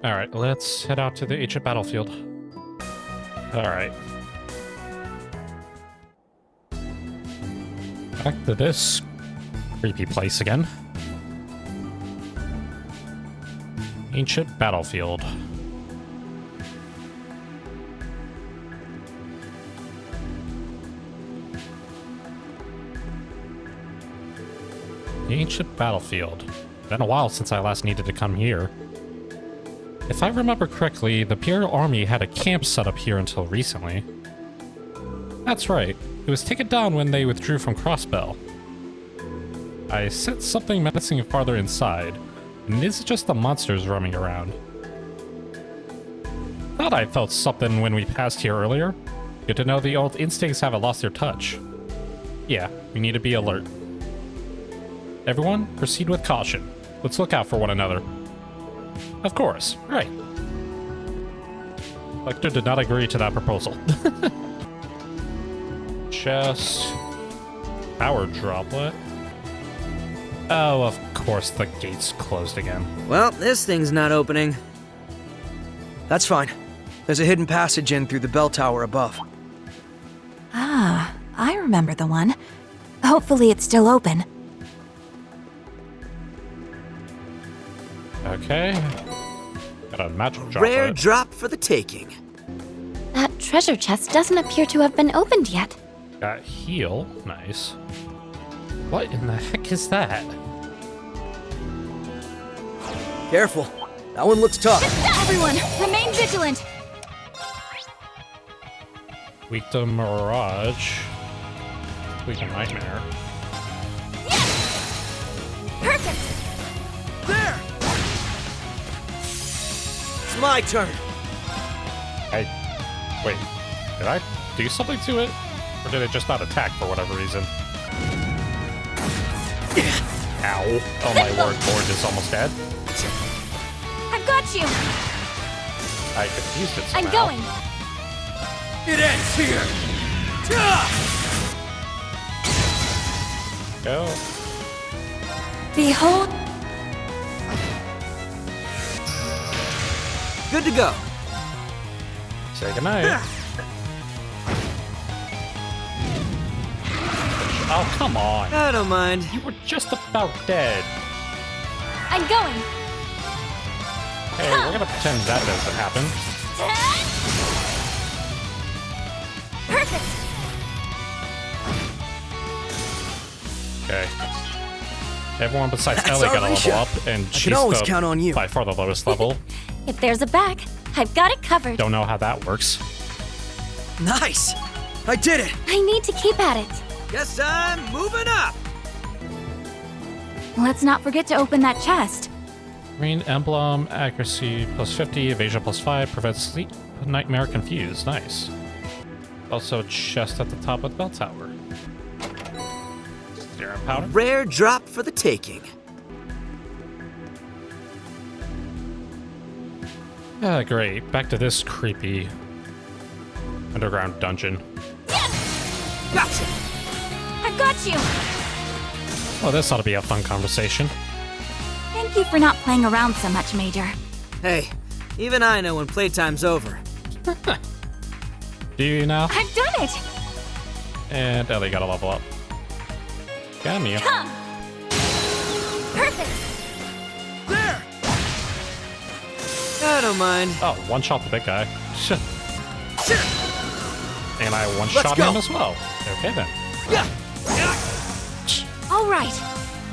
Alright, let's head out to the ancient battlefield. Alright. Back to this creepy place again. Ancient battlefield. The ancient battlefield. Been a while since I last needed to come here. If I remember correctly, the Imperial Army had a camp set up here until recently. That's right. It was taken down when they withdrew from Crossbell. I sensed something menacing farther inside, and this is just the monsters roaming around. Thought I felt something when we passed here earlier. Good to know the old instincts haven't lost their touch. Yeah, we need to be alert. Everyone, proceed with caution. Let's look out for one another. Of course, right. Lecter did not agree to that proposal. Chest. Power droplet. Oh, of course the gate's closed again. Well, this thing's not opening. That's fine. There's a hidden passage in through the bell tower above. Ah, I remember the one. Hopefully it's still open. Okay. Got a magic droplet. Rare drop for the taking. That treasure chest doesn't appear to have been opened yet. Got heal. Nice. What in the heck is that? Careful. That one looks tough. Everyone, remain vigilant! Weak to Mirage. Weak to Nightmare. Perfect! There! It's my turn. Wait, did I do something to it? Or did it just not attack for whatever reason? Ow. Oh my word, Lloyd is almost dead. I've got you! I confused it somehow. I'm going! It ends here. Go. Behold! Good to go. Say goodnight. Oh, come on. I don't mind. You were just about dead. I'm going! Hey, we're gonna pretend that doesn't happen. Perfect! Okay. Everyone besides That's Ellie our got a level Risha. up, and I she's can always count on you. by far the lowest level. If there's a back, I've got it covered. Don't know how that works. Nice. I did it. I need to keep at it. Guess I'm moving up. Let's not forget to open that chest. Green emblem, accuracy plus 50, evasion plus 5, prevents sleep, nightmare confused. Nice. Also, chest at the top of the bell tower. Serum powder. Rare drop for the taking. Ah, great. Back to this creepy underground dungeon. Gotcha. I've got you! Well, this ought to be a fun conversation. Thank you for not playing around so much, Major. Hey, even I know when playtime's over. Do you now? I've done it! And Ellie got a level up. Got me. Come! Perfect! There! I don't mind. Oh, one shot the big guy. And I one Let's shot go. him as well. Okay then. Yeah. All right.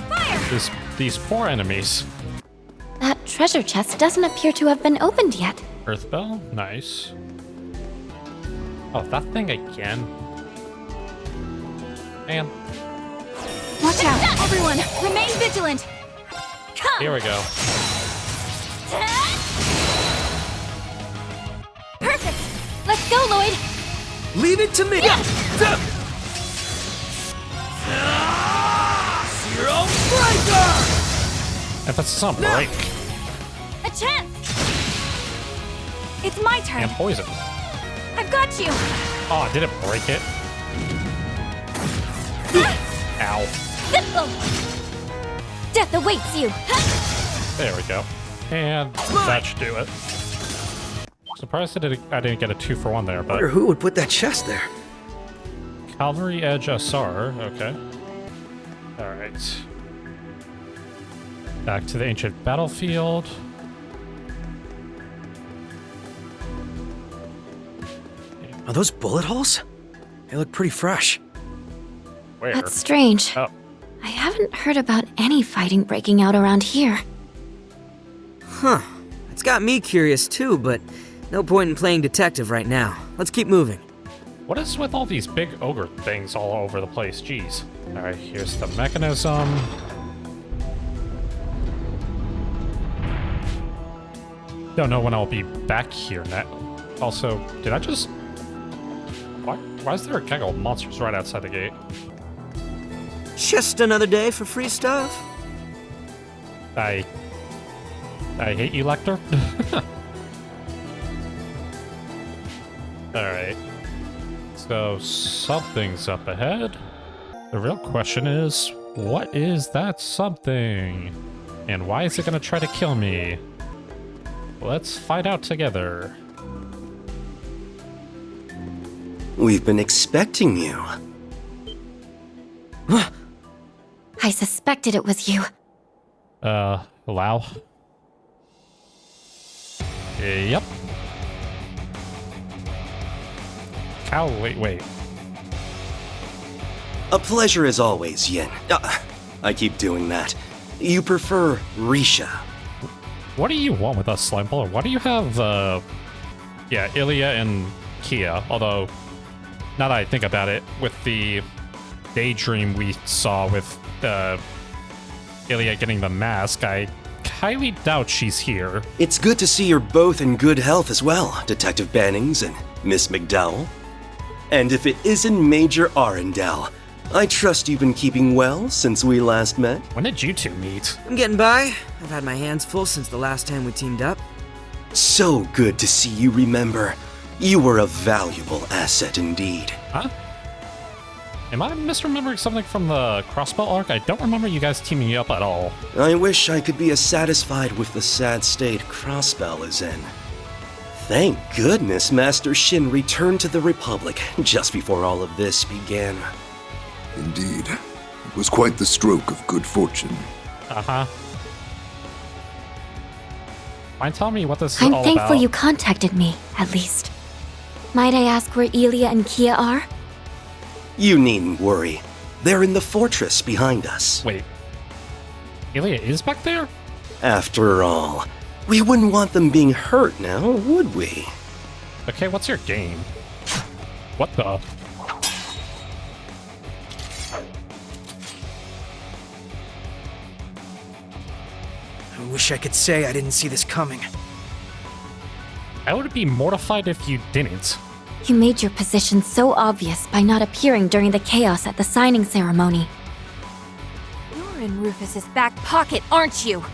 Fire! These poor enemies. That treasure chest doesn't appear to have been opened yet. Earth Bell, nice. Oh, that thing again. Man, Watch out! Everyone, remain vigilant! Come! here we go. Perfect! Let's go, Lloyd! Leave it to me. Yeah. Zero breaker. If it's some break. A chance! It's my turn. And poison. I've got you! Oh, did it break it? Ow. Zippo! Death awaits you! There we go. And that should do it. Surprised I didn't get a 2-for-1 there, I but... wonder who would put that chest there. Cavalry Edge SR, okay. Alright. Back to the ancient battlefield. Are those bullet holes? They look pretty fresh. Where? That's strange. Oh. I haven't heard about any fighting breaking out around here. Huh. It's got me curious too, but no point in playing detective right now. Let's keep moving. What is with all these big ogre things all over the place? Jeez. Alright, here's the mechanism. Don't know when I'll be back here now. Also, did I just... Why is there a gaggle of monsters right outside the gate? Just another day for free stuff. I hate you, Lecter. Alright. So, something's up ahead. The real question is, what is that something? And why is it gonna try to kill me? Let's find out together. We've been expecting you. I suspected it was you. Allow? Yep. Cow, wait. A pleasure as always, Yin. I keep doing that. You prefer Risha. What do you want with us, Slimeball? Why do you have, yeah, Illya and KeA? Although, now that I think about it, with the daydream we saw with, Illya getting the mask, I highly doubt she's here. It's good to see you're both in good health as well, Detective Bannings and Miss McDowell. And if it isn't Major Arundel, I trust you've been keeping well since we last met? When did you two meet? I'm getting by. I've had my hands full since the last time we teamed up. So good to see you remember. You were a valuable asset indeed. Huh? Am I misremembering something from the Crossbow arc? I don't remember you guys teaming up at all. I wish I could be as satisfied with the sad state Crossbell is in. Thank goodness Master Shin returned to the Republic just before all of this began. Indeed. It was quite the stroke of good fortune. Uh-huh. Mind telling me what this is all I'm about? thankful you contacted me, at least. Might I ask where Illya and KeA are? You needn't worry. They're in the fortress behind us. Wait. Illya is back there? After all, we wouldn't want them being hurt now, would we? Okay, what's your game? What the? I wish I could say I didn't see this coming. I would be mortified if you didn't. You made your position so obvious by not appearing during the chaos at the signing ceremony. You're in Rufus's back pocket, aren't you?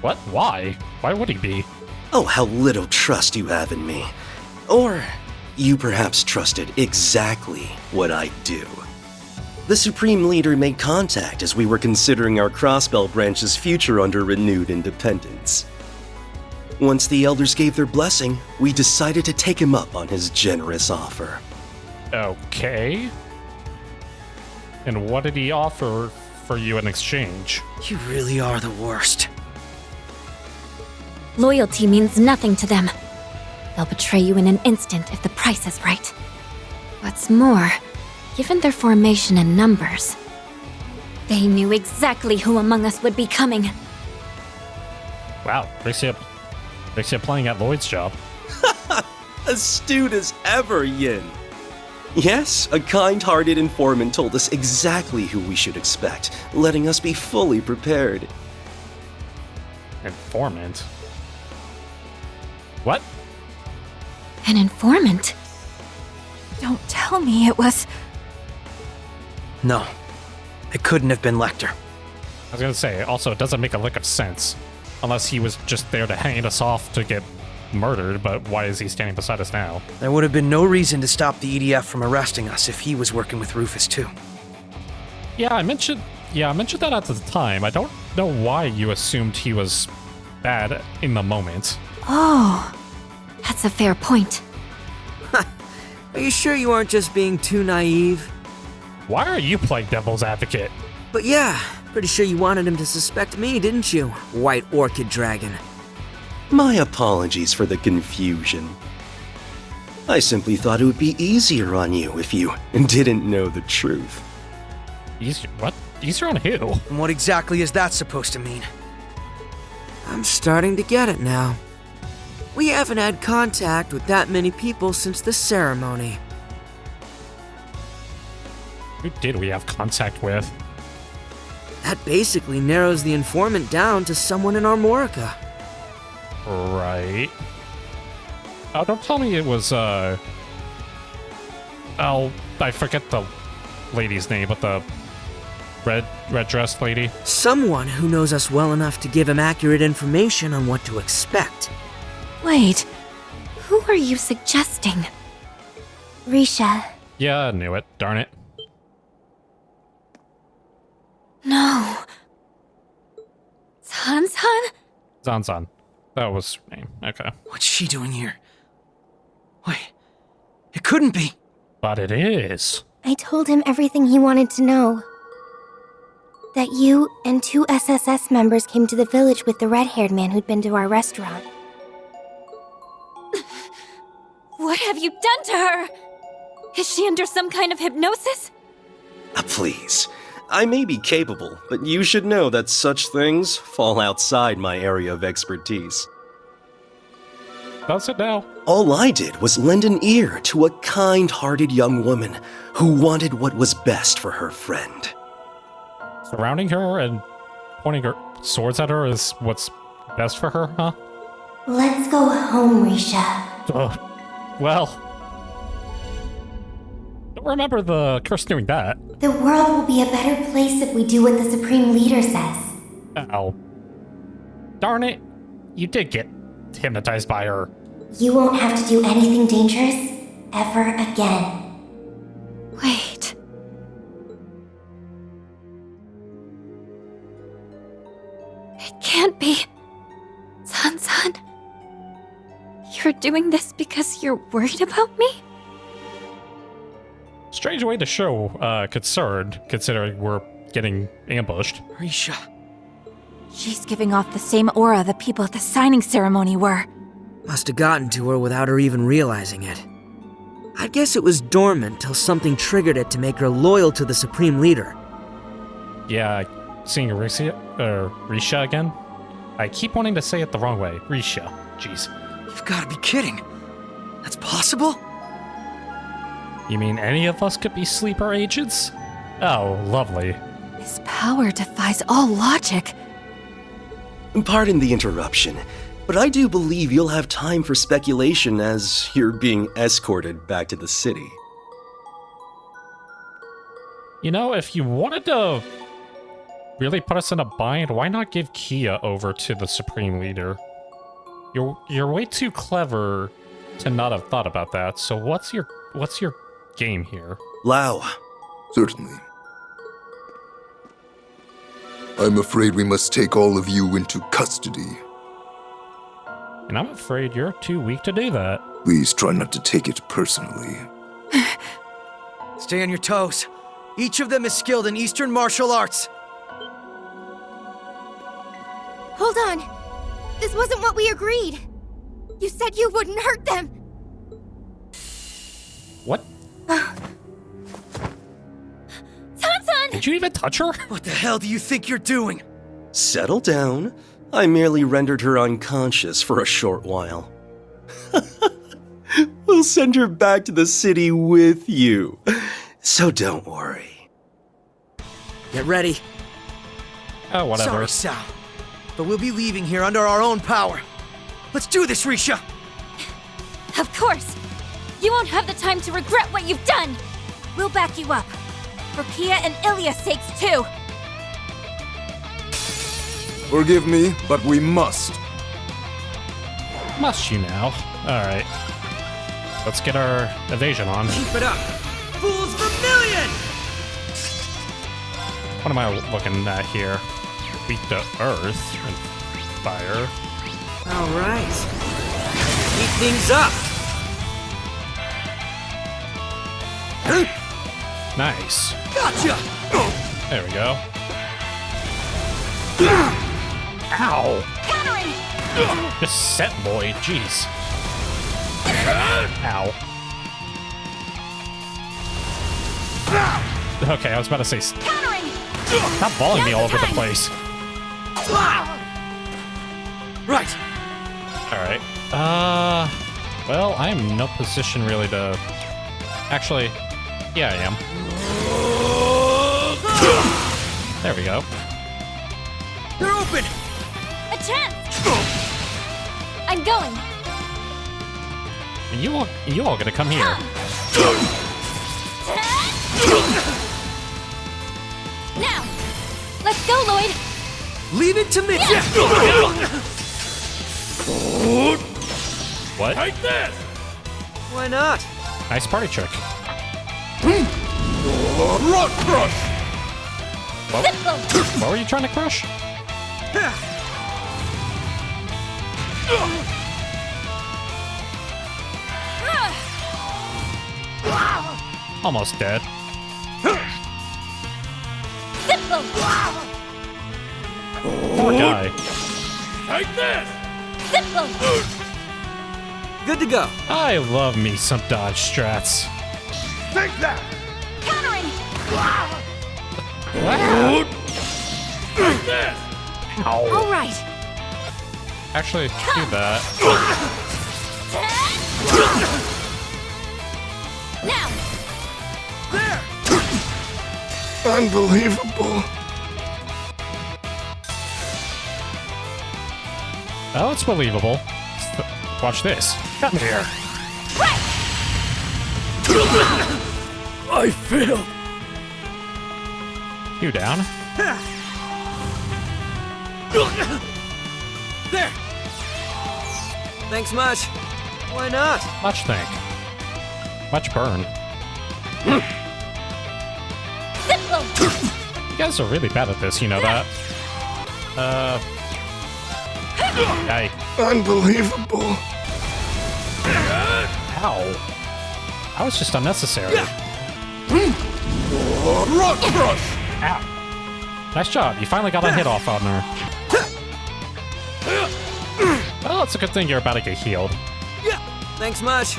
What? Why? Why would he be? Oh, how little trust you have in me. Or you perhaps trusted exactly what I do. The Supreme Leader made contact as we were considering our Crossbell branch's future under renewed independence. Once the Elders gave their blessing, we decided to take him up on his generous offer. Okay. And what did he offer for you in exchange? You really are the worst. Loyalty means nothing to them. They'll betray you in an instant if the price is right. What's more, given their formation and numbers, they knew exactly who among us would be coming. Wow, makes you playing at Lloyd's job. Astute as ever, Yin. Yes, a kind-hearted informant told us exactly who we should expect, letting us be fully prepared. Informant? What? An informant? Don't tell me it was... No, it couldn't have been Lecter. I was gonna say, also, it doesn't make a lick of sense. Unless he was just there to hang us off to get murdered, but why is he standing beside us now? There would have been no reason to stop the EDF from arresting us if he was working with Rufus too. Yeah, I mentioned that at the time. I don't know why you assumed he was bad in the moment. Oh, That's a fair point. Are you sure you aren't just being too naive? Why are you playing devil's advocate? But yeah, pretty sure you wanted him to suspect me, didn't you, White Orchid Dragon? My apologies for the confusion. I simply thought it would be easier on you if you didn't know the truth. Easier? What? Easier on who? And what exactly is that supposed to mean? I'm starting to get it now. We haven't had contact with that many people since the ceremony. Who did we have contact with? That basically narrows the informant down to someone in Armorica. Right. Oh, don't tell me it was, I forget the lady's name, but the red-dressed lady. Someone who knows us well enough to give him accurate information on what to expect. wait. Who are you suggesting? Risha. Yeah, I knew it. Darn it. No. San-san? Zan-san. That was her name. Okay. What's she doing here? Wait, it couldn't be. But it is. I told him everything he wanted to know. That you and 2 SSS members came to the village with the red-haired man who'd been to our restaurant. What have you done to her? Is she under some kind of hypnosis? Please. I may be capable, but you should know that such things fall outside my area of expertise. Does it now? All I did was lend an ear to a kind-hearted young woman who wanted what was best for her friend. Surrounding her and pointing her swords at her is what's best for her, huh? Let's go home, Risha. Well, don't remember the curse doing that. The world will be a better place if we do what the Supreme Leader says. Ow. Darn it. You did get hypnotized by her. You won't have to do anything dangerous ever again. Wait. It can't be. San-san? You're doing this because you're worried about me? Strange way to show concern, considering we're getting ambushed. Risha. She's giving off the same aura the people at the signing ceremony were. Must have gotten to her without her even realizing it. I guess it was dormant till something triggered it to make her loyal to the Supreme Leader. Yeah, seeing Risha again? I keep wanting to say it the wrong way. Risha. Jeez. You've got to be kidding. That's possible? You mean any of us could be sleeper agents? Oh, lovely. His power defies all logic. Pardon the interruption, but I do believe you'll have time for speculation as you're being escorted back to the city. You know, if you wanted to really put us in a bind, why not give KeA over to the Supreme Leader? You're way too clever to not have thought about that. So what's your game here? Lao. Certainly. I'm afraid we must take all of you into custody. And I'm afraid you're too weak to do that. Please try not to take it personally. Stay on your toes. Each of them is skilled in Eastern martial arts. Hold on. This wasn't what we agreed. You said you wouldn't hurt them. What? San-san! Did you even touch her? What the hell do you think you're doing? Settle down. I merely rendered her unconscious for a short while. We'll send her back to the city with you. So don't worry. Get ready. Oh, whatever. Sorry, Sal. But we'll be leaving here under our own power. Let's do this, Risha! Of course! You won't have the time to regret what you've done! We'll back you up. For KeA and Illya's sakes, too. Forgive me, but we must. Must you now? Alright. Let's get our evasion on. Keep it up! Fools Vermilion! What am I looking at here? Weak to earth and fire. All right. Keep things up. Nice. Gotcha. There we go. Ow! Countering! Just set, Lloyd. Jeez. Ow. Okay, I was about to say, Countering! stop balling me all over the place. Right. Alright. Well, I'm in no position really to... Actually, yeah, I am. There we go. They're open. A chance! I'm going! You all gonna come here. Now! Let's go, Lloyd! Leave it to me. What? Why not? Nice party trick. Rock crush! What were you trying to crush? Almost dead. Poor guy. Good to go. I love me some dodge strats. Take that! Countering! Wow. Ow. All right! Actually, do that. Now! Unbelievable. Oh, it's believable. Watch this. Come here. I failed. You down? There. Thanks much. Why not? Much thank. Much burn. You guys are really bad at this, you know that? Yikes. Unbelievable. Ow. That was just unnecessary. Rock crush! Ow. Nice job. You finally got a hit off on her. Well, it's a good thing you're about to get healed. Yeah. Thanks much.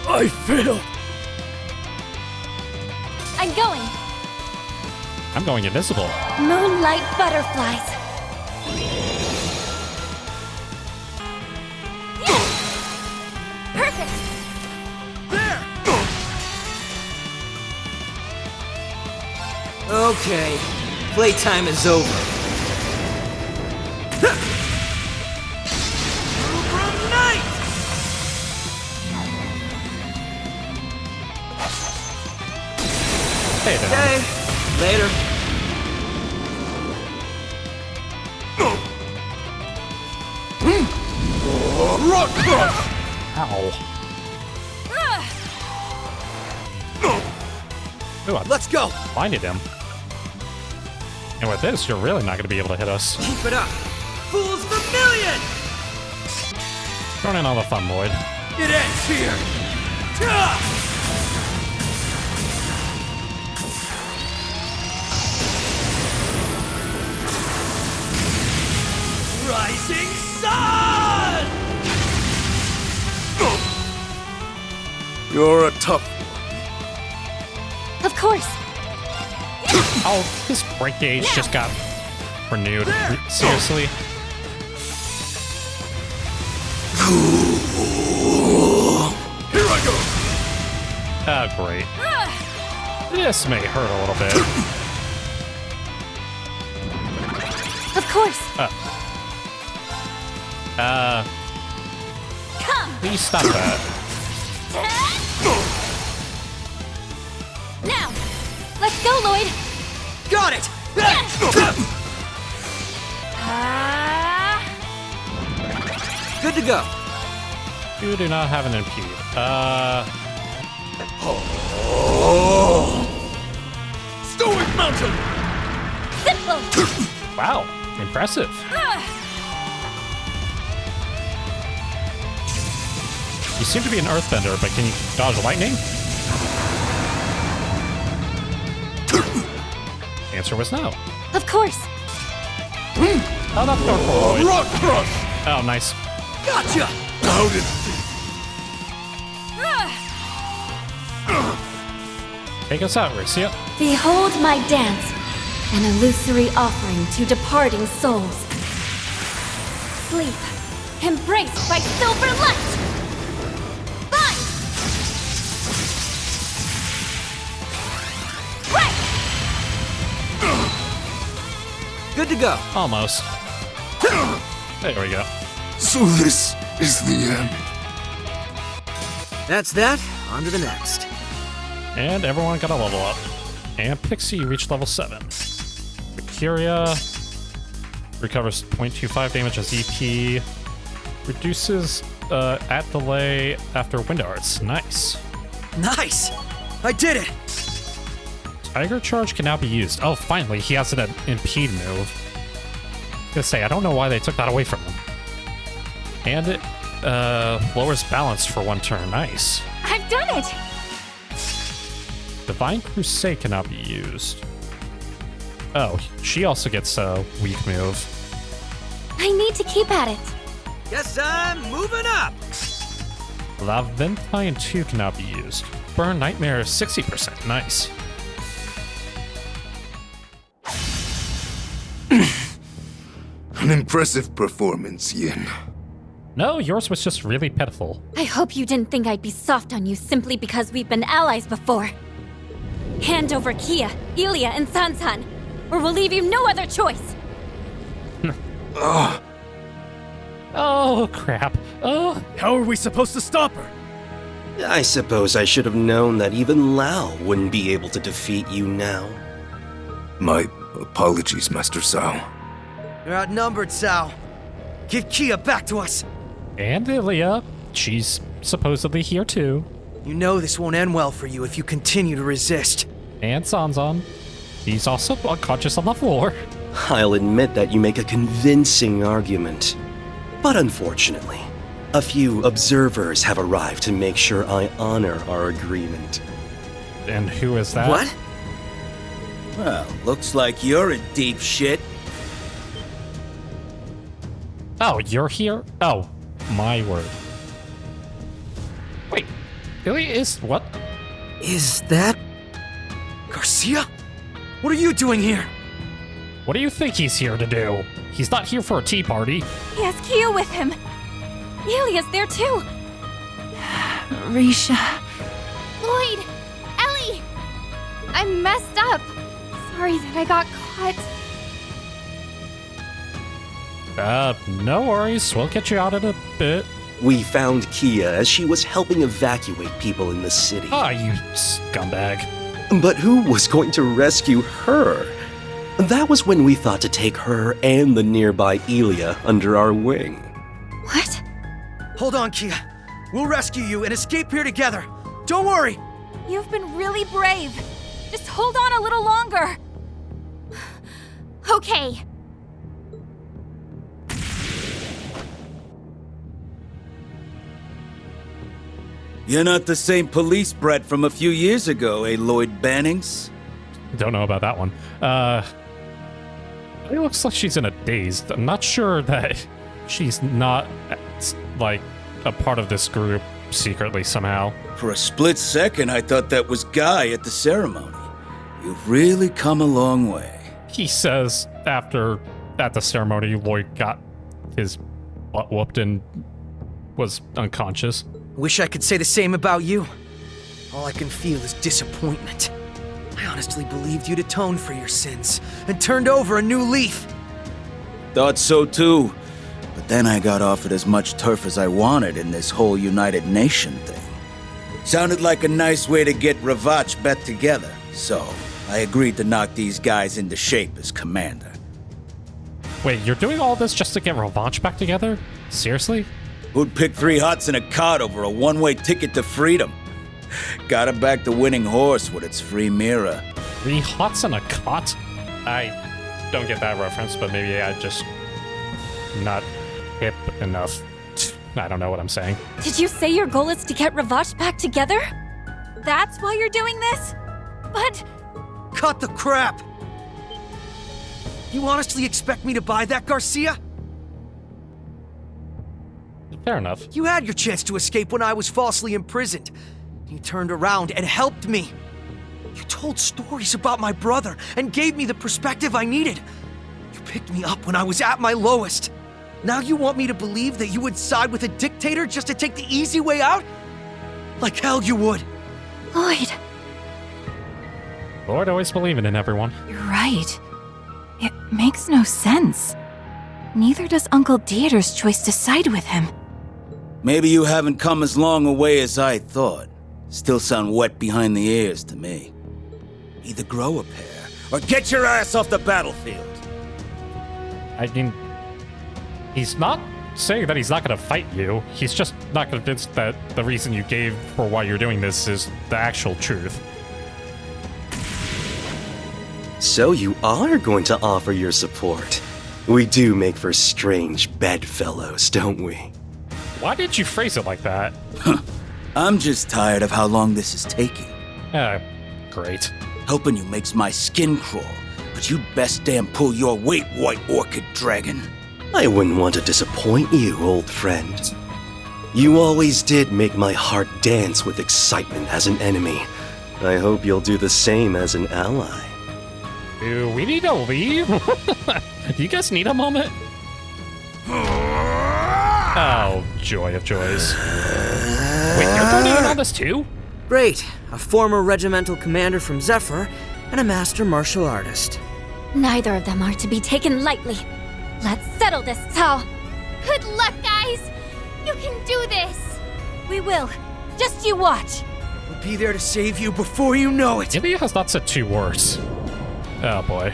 I failed. I'm going! I'm going invisible. Moonlight butterflies! Perfect! There. Okay. Playtime is over. Night. Hey there. Okay. Later. Rock crush! Ow. Ooh, I Let's go. blinded him. And with this, you're really not going to be able to hit us. Keep it up. Fools Vermilion. Throwing in all the fun, Lloyd. It ends here. Ta! Rising sun! You're a tough Of course! Oh, his break gauge just got renewed. Seriously? Here I go! Oh, great. This may hurt a little bit. Of course! Come! Please stop that. Now! Let's go, Lloyd! Got it. Good to go. You do not have an impede. Stoic Mountain! Simple! Wow. Impressive. You seem to be an earthbender, but can you dodge lightning? Answer was no. Of course. Oh, that's Dark Lloyd. Rock crush! Oh, nice. Gotcha! How did Take us out, Ricia. Behold my dance, an illusory offering to departing souls. Sleep, embraced by silver light. Bind! Right! Good to go. Almost. There we go. So this is the end. That's that. On to the next. And everyone got a level up. And Pixie reached level 7. Victoria recovers 0.25 damage as EP. Reduces at delay after wind arts. Nice. Nice! I did it! Tiger Charge can now be used. Oh, finally, he has an impede move. I was gonna say, I don't know why they took that away from him. And it lowers balance for 1 turn. Nice. I've done it! Divine Crusade cannot be used. Oh, she also gets a weak move. I need to keep at it. Guess I'm moving up! Laventine 2 cannot be used. Burn Nightmare 60%. Nice. An impressive performance, Yin. No, yours was just really pitiful. I hope you didn't think I'd be soft on you simply because we've been allies before. Hand over KeA, Illya, and Sansan, or we'll leave you no other choice. Oh, crap. Oh. How are we supposed to stop her? I suppose I should have known that even Lao wouldn't be able to defeat you now. My apologies, Master Sao. You're outnumbered, Sal. Give KeA back to us. And Illya. She's supposedly here too. You know this won't end well for you if you continue to resist. And Sansan. He's also unconscious on the floor. I'll admit that you make a convincing argument. But unfortunately, a few observers have arrived to make sure I honor our agreement. And who is that? What? Well, looks like you're in deep shit. Oh, you're here? Oh, my word. Wait, Illya is what? Is that... Garcia? What are you doing here? What do you think he's here to do? He's not here for a tea party. He has KeA with him. Illya's there too. Risha. Lloyd! Ellie! I messed up. Sorry that I got caught. No worries. We'll get you out in a bit. We found KeA as she was helping evacuate people in the city. Ah, you scumbag. But who was going to rescue her? That was when we thought to take her and the nearby Illya under our wing. What? Hold on, KeA. We'll rescue you and escape here together. Don't worry. You've been really brave. Just hold on a little longer. Okay. You're not the same police brat from a few years ago, eh, Lloyd Bannings? Don't know about that one. It looks like she's in a daze. I'm not sure that she's not, like, a part of this group secretly somehow. For a split second, I thought that was Guy at the ceremony. You've really come a long way. He says at the ceremony, Lloyd got his butt whooped and was unconscious. Wish I could say the same about you. All I can feel is disappointment. I honestly believed you'd atoned for your sins and turned over a new leaf. Thought so too. But then I got offered as much turf as I wanted in this whole United Nation thing. Sounded like a nice way to get Ravach back together. So, I agreed to knock these guys into shape as commander. Wait, you're doing all this just to get Revanche back together? Seriously? Who'd pick 3 hots and a cart over a one-way ticket to freedom? Gotta back the winning horse with its free mirror. 3 hots and a cot? don't get that reference, but maybe I'm just not hip enough. I don't know what I'm saying. Did you say your goal is to get Reverie back together? That's why you're doing this? But... Cut the crap! You honestly expect me to buy that, Garcia? Fair enough. You had your chance to escape when I was falsely imprisoned. You turned around and helped me. You told stories about my brother and gave me the perspective I needed. You picked me up when I was at my lowest. Now you want me to believe that you would side with a dictator just to take the easy way out? Like hell you would. Lloyd, Lloyd always believing in everyone. you're right. It makes no sense. Neither does Uncle Dieter's choice to side with him. Maybe you haven't come as long a way as I thought. Still sound wet behind the ears to me. Either grow a pair, or get your ass off the battlefield. I mean, he's not saying that he's not going to fight you. He's just not convinced that the reason you gave for why you're doing this is the actual truth. So you are going to offer your support. We do make for strange bedfellows, don't we? Why did you phrase it like that? I'm just tired of how long this is taking. Great. Helping you makes my skin crawl, but you'd best damn pull your weight, White Orchid Dragon. I wouldn't want to disappoint you, old friend. You always did make my heart dance with excitement as an enemy. I hope you'll do the same as an ally. Do we need to leave? Do you guys need a moment? Oh, joy of joys. Wait, you're going in on this too? Great. A former regimental commander from Zephyr and a master martial artist. Neither of them are to be taken lightly. Let's settle this, Cao. Good luck, guys! You can do this! We will. Just you watch. We'll be there to save you before you know it. Illya has not said 2 words. Oh boy.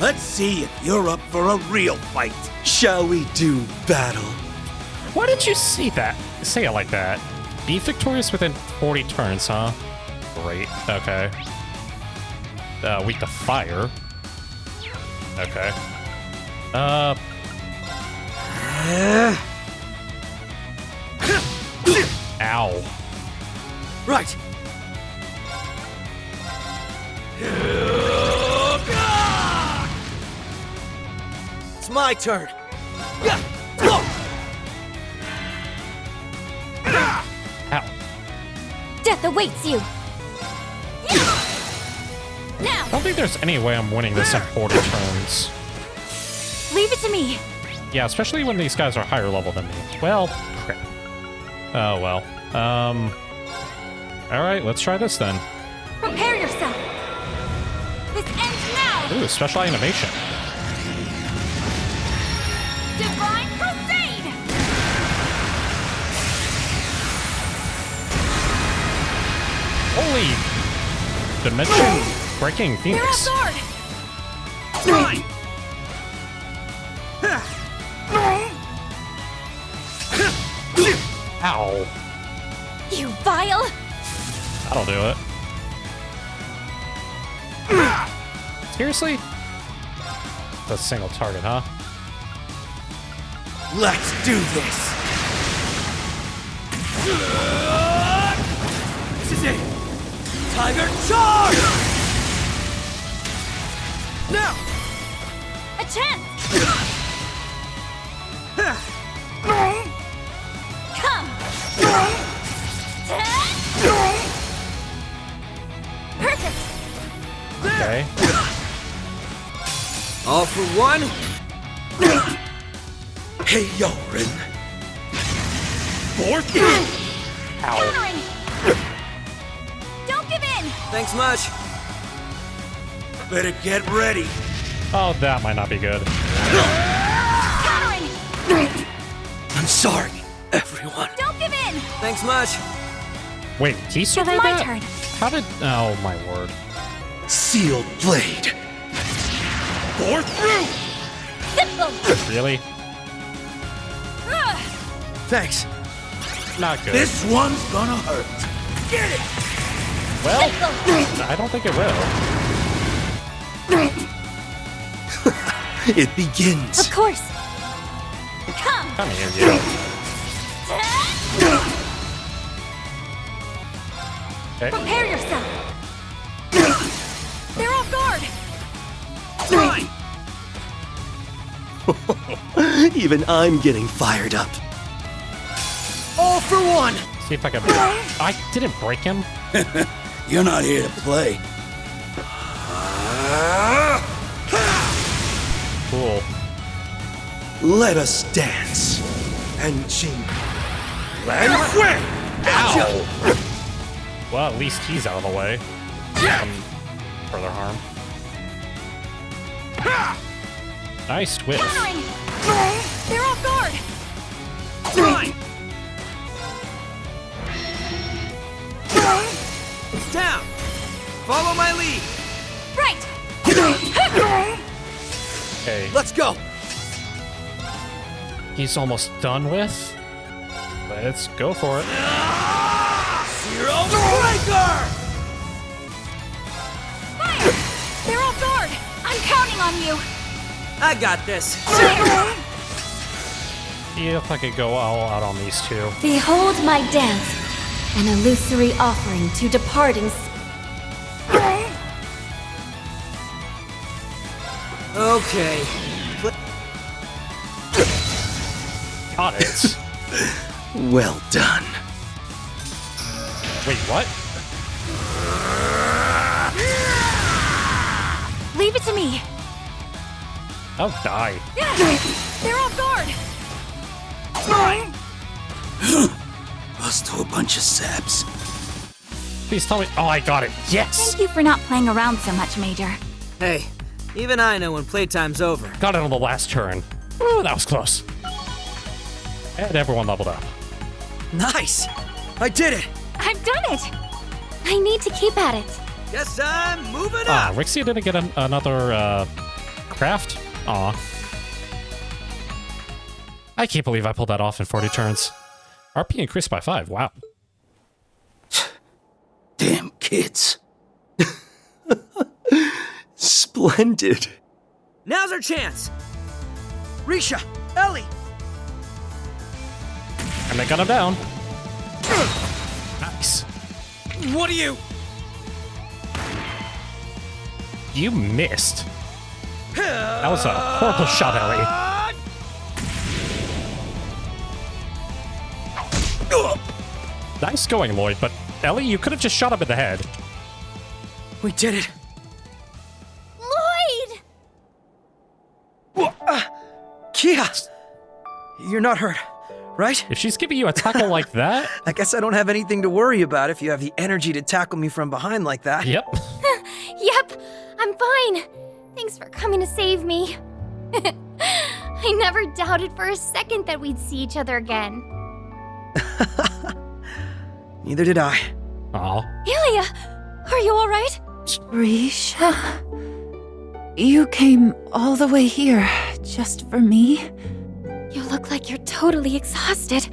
Let's see if you're up for a real fight. Shall we do battle? Why did you say that? Say it like that. Be victorious within 40 turns, huh? Great. Okay. Weak to fire. Okay. Ow. Right. It's my turn. Ow. Death awaits you. I don't think there's any way I'm winning this in 40 turns. Leave it to me. Yeah, especially when these guys are higher level than me. Well, crap. Oh, well. Alright, let's try this then. Prepare yourself. This ends now. Ooh, special animation. Divine Crusade. Holy dimension breaking You're Phoenix. off guard. Ow. You vile. That'll do it. Seriously? That's a single target, huh? Let's do this. This is it. Tiger charge! Now! A chance. Come. Perfect. Okay. All for one. Hey, Yorin. Fourth. Ow. Countering. Don't give in. Thanks much. Better get ready. Oh, that might not be good. Countering. I'm sorry, everyone. Don't give in. Thanks much. Wait, he It's survived my that? turn. How did... Oh, my word. Sealed blade. Fourth through. Simple. Really? Thanks. Not good. This one's gonna hurt. Get it! Well, I don't think it will. it begins. Of course. Come. Come here, you. Okay. Prepare yourself. They're off guard. Even I'm getting fired up. All for one! See if I can. I didn't break him. You're not here to play. Cool. Let us dance and jingle. Ow! Well, at least he's out of the way. Some further harm. Nice twist. Countering. They're off guard. It's down! Follow my lead! Right. Okay, Let's go! he's almost done with. Let's go for it. Zero Breaker! Fire. They're off guard. I'm counting on you. I got this. See if I could go all out on these two. Behold my dance, an illusory offering to departing. Okay. Got it. Well done. Wait, what? Leave it to me. Oh, die. They're off guard. Us to a bunch of saps. Please tell me. Oh, I got it. Yes! Thank you for not playing around so much, Major. Hey, even I know when playtime's over. Got it on the last turn. Ooh, that was close. And everyone leveled up. Nice! I did it! I've done it. I need to keep at it. Guess I'm moving Ah, up! Rixia didn't get another craft? Aw. I can't believe I pulled that off in 40 turns. RP increased by 5. Wow. Damn kids. Splendid. Now's our chance! Risha! Ellie! And they got him down. Nice. What are you? You missed. That was a horrible shot, Ellie. Nice going, Lloyd, but Ellie, you could have just shot him in the head. We did it! Lloyd! KeA! You're not hurt, right? If she's giving you a tackle like that, I guess I don't have anything to worry about if you have the energy to tackle me from behind like that. yep. Yep, I'm fine. Thanks for coming to save me. I never doubted for a second that we'd see each other again. Neither did I. Aw. Illya, are you all right? Risha? You came all the way here just for me? You look like you're totally exhausted.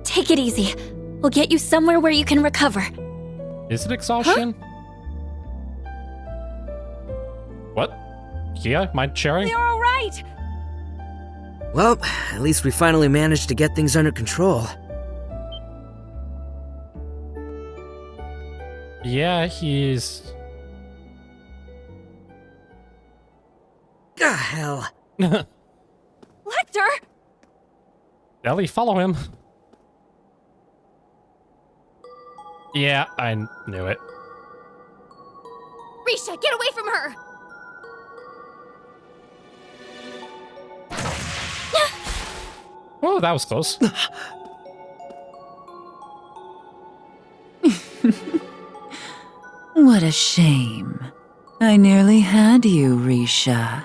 Take it easy. We'll get you somewhere where you can recover. Is it exhaustion? What? KeA, mind sharing? You're all right. Well, at least we finally managed to get things under control. Yeah, he's... Ah, hell. Lecter! Ellie, follow him. Yeah, I knew it. Risha, get away from her! Oh, that was close. What a shame. I nearly had you, Risha.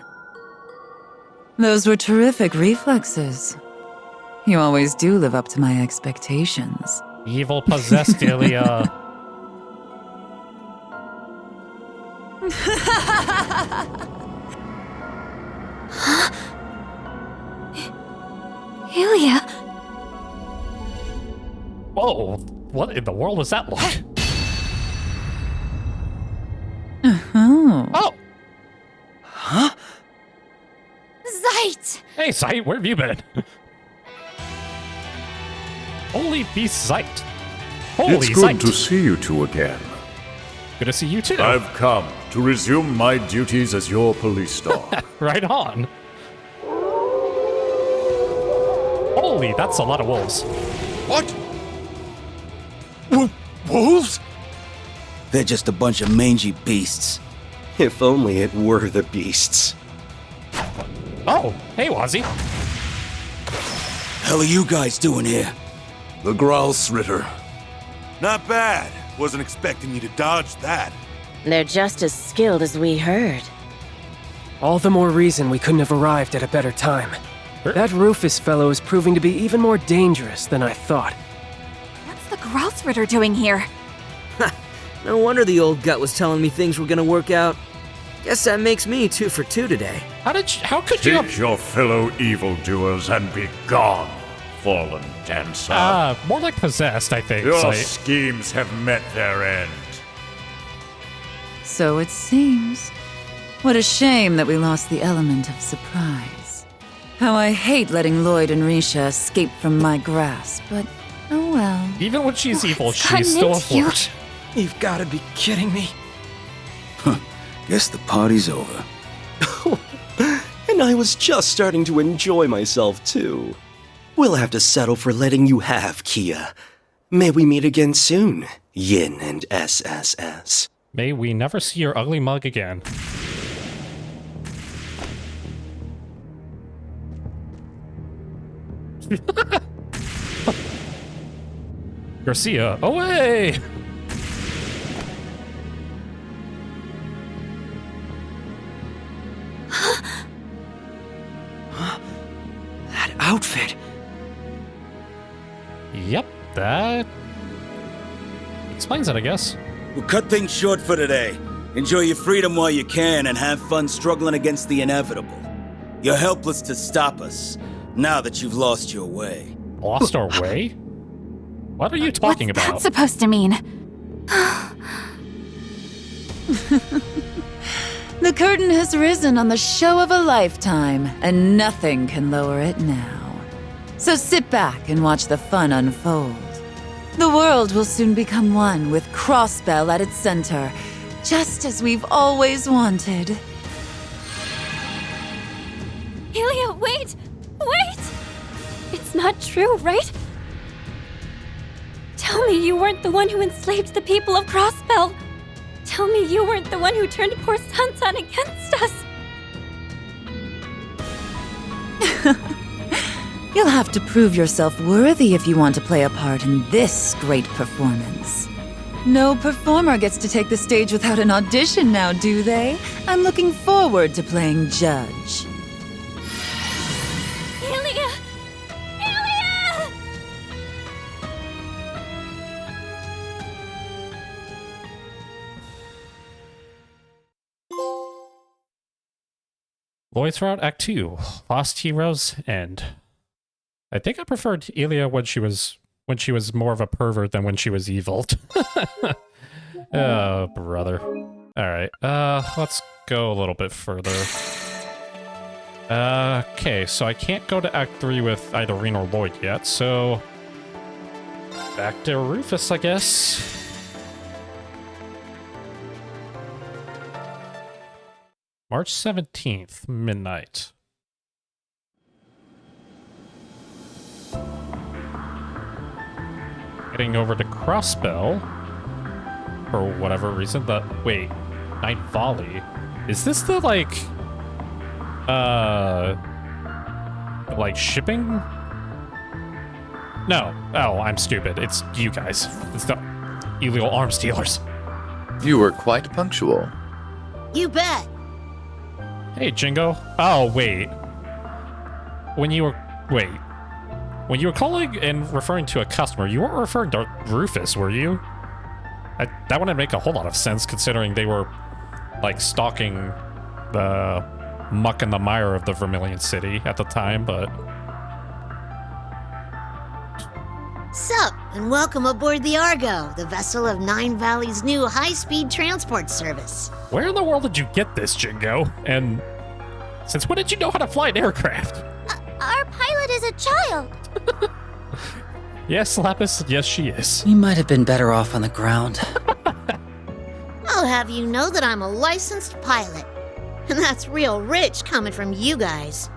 Those were terrific reflexes. You always do live up to my expectations. Evil possessed Illya. Illya, Whoa, what in the world was that look? Oh. Oh! Huh? Zeit! Hey, Sight, where have you been? Holy be Sight. Holy It's good Sight. to see you two again. Good to see you too. I've come to resume my duties as your police dog. Right on. Holy, that's a lot of wolves. What? Wolves? They're just a bunch of mangy beasts. If only it were the beasts. Oh, hey, Wazzy. Hell are you guys doing here? The Gralsritter. Not bad. Wasn't expecting you to dodge that. They're just as skilled as we heard. All the more reason we couldn't have arrived at a better time. That Rufus fellow is proving to be even more dangerous than I thought. What's the Gralsritter doing here? No wonder the old gut was telling me things were gonna work out. Guess that makes me 2 for 2 today. How could you Take your fellow evildoers and be gone, fallen dancer. more like possessed, I think. Your Sight. schemes have met their end. So it seems. What a shame that we lost the element of surprise. How I hate letting Lloyd and Risha escape from my grasp, but oh well. Even when she's evil, What's she's gotten still a into you? flirt. You've gotta be kidding me. Guess the party's over. And I was just starting to enjoy myself, too. We'll have to settle for letting you have, KeA. May we meet again soon, Yin and SSS. May we never see your ugly mug again. Garcia, away! That outfit. Yep, that explains it, I guess. We'll cut things short for today. Enjoy your freedom while you can and have fun struggling against the inevitable. You're helpless to stop us, now that you've lost your way. Lost our way? What are you talking What's about? that supposed to mean? The curtain has risen on the show of a lifetime, and nothing can lower it now. So sit back and watch the fun unfold. The world will soon become one with Crossbell at its center, just as we've always wanted. Illya, wait! Wait! It's not true, right? Tell me you weren't the one who enslaved the people of Crossbell. Tell me you weren't the one who turned poor Sansan against us. You'll have to prove yourself worthy if you want to play a part in this great performance. No performer gets to take the stage without an audition now, do they? I'm looking forward to playing judge. Illya! Illya! Lloyd throughout Act 2, Lost Heroes, End. I think I preferred Illya when she was more of a pervert than when she was evil. Oh, brother. Alright, let's go a little bit further. Okay, so I can't go to Act 3 with either Reen or Lloyd yet, so... back to Rufus, I guess. March 17th, midnight. Heading over to Crossbell. For whatever reason, wait, Night Volley. Is this the, like shipping? No. Oh, I'm stupid. It's you guys. It's the illegal arms dealers. You were quite punctual. You bet. Hey, Jingo. Oh, wait. When you were calling and referring to a customer, you weren't referring to Rufus, were you? That wouldn't make a whole lot of sense, considering they were, like, stalking the muck and the mire of the Vermilion City at the time, but... Sup, and welcome aboard the Argo, the vessel of Nine Valley's new high-speed transport service. Where in the world did you get this, Jingo? And Since when did you know how to fly an aircraft? Our pilot is a child. Yes, Lapis, yes she is. We might have been better off on the ground. I'll have you know that I'm a licensed pilot. And that's real rich coming from you guys.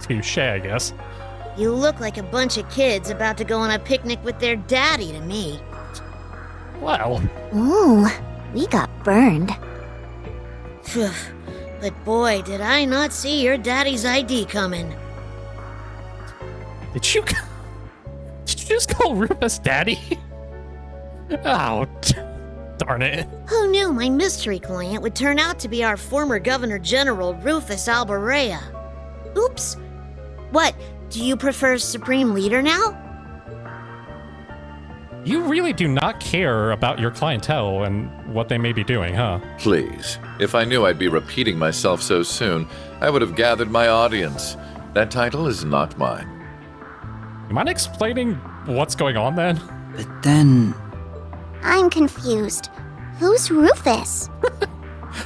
Touche, I guess. You look like a bunch of kids about to go on a picnic with their daddy to me. Well. Ooh, we got burned. But boy, did I not see your daddy's ID coming. Did you just call Rufus daddy? Oh, darn it. Who knew my mystery client would turn out to be our former Governor General Rufus Alberea? Oops. What, do you prefer Supreme Leader now? You really do not care about your clientele and what they may be doing, huh? Please, if I knew I'd be repeating myself so soon, I would have gathered my audience. That title is not mine. You mind explaining what's going on then? But then... I'm confused. Who's Rufus?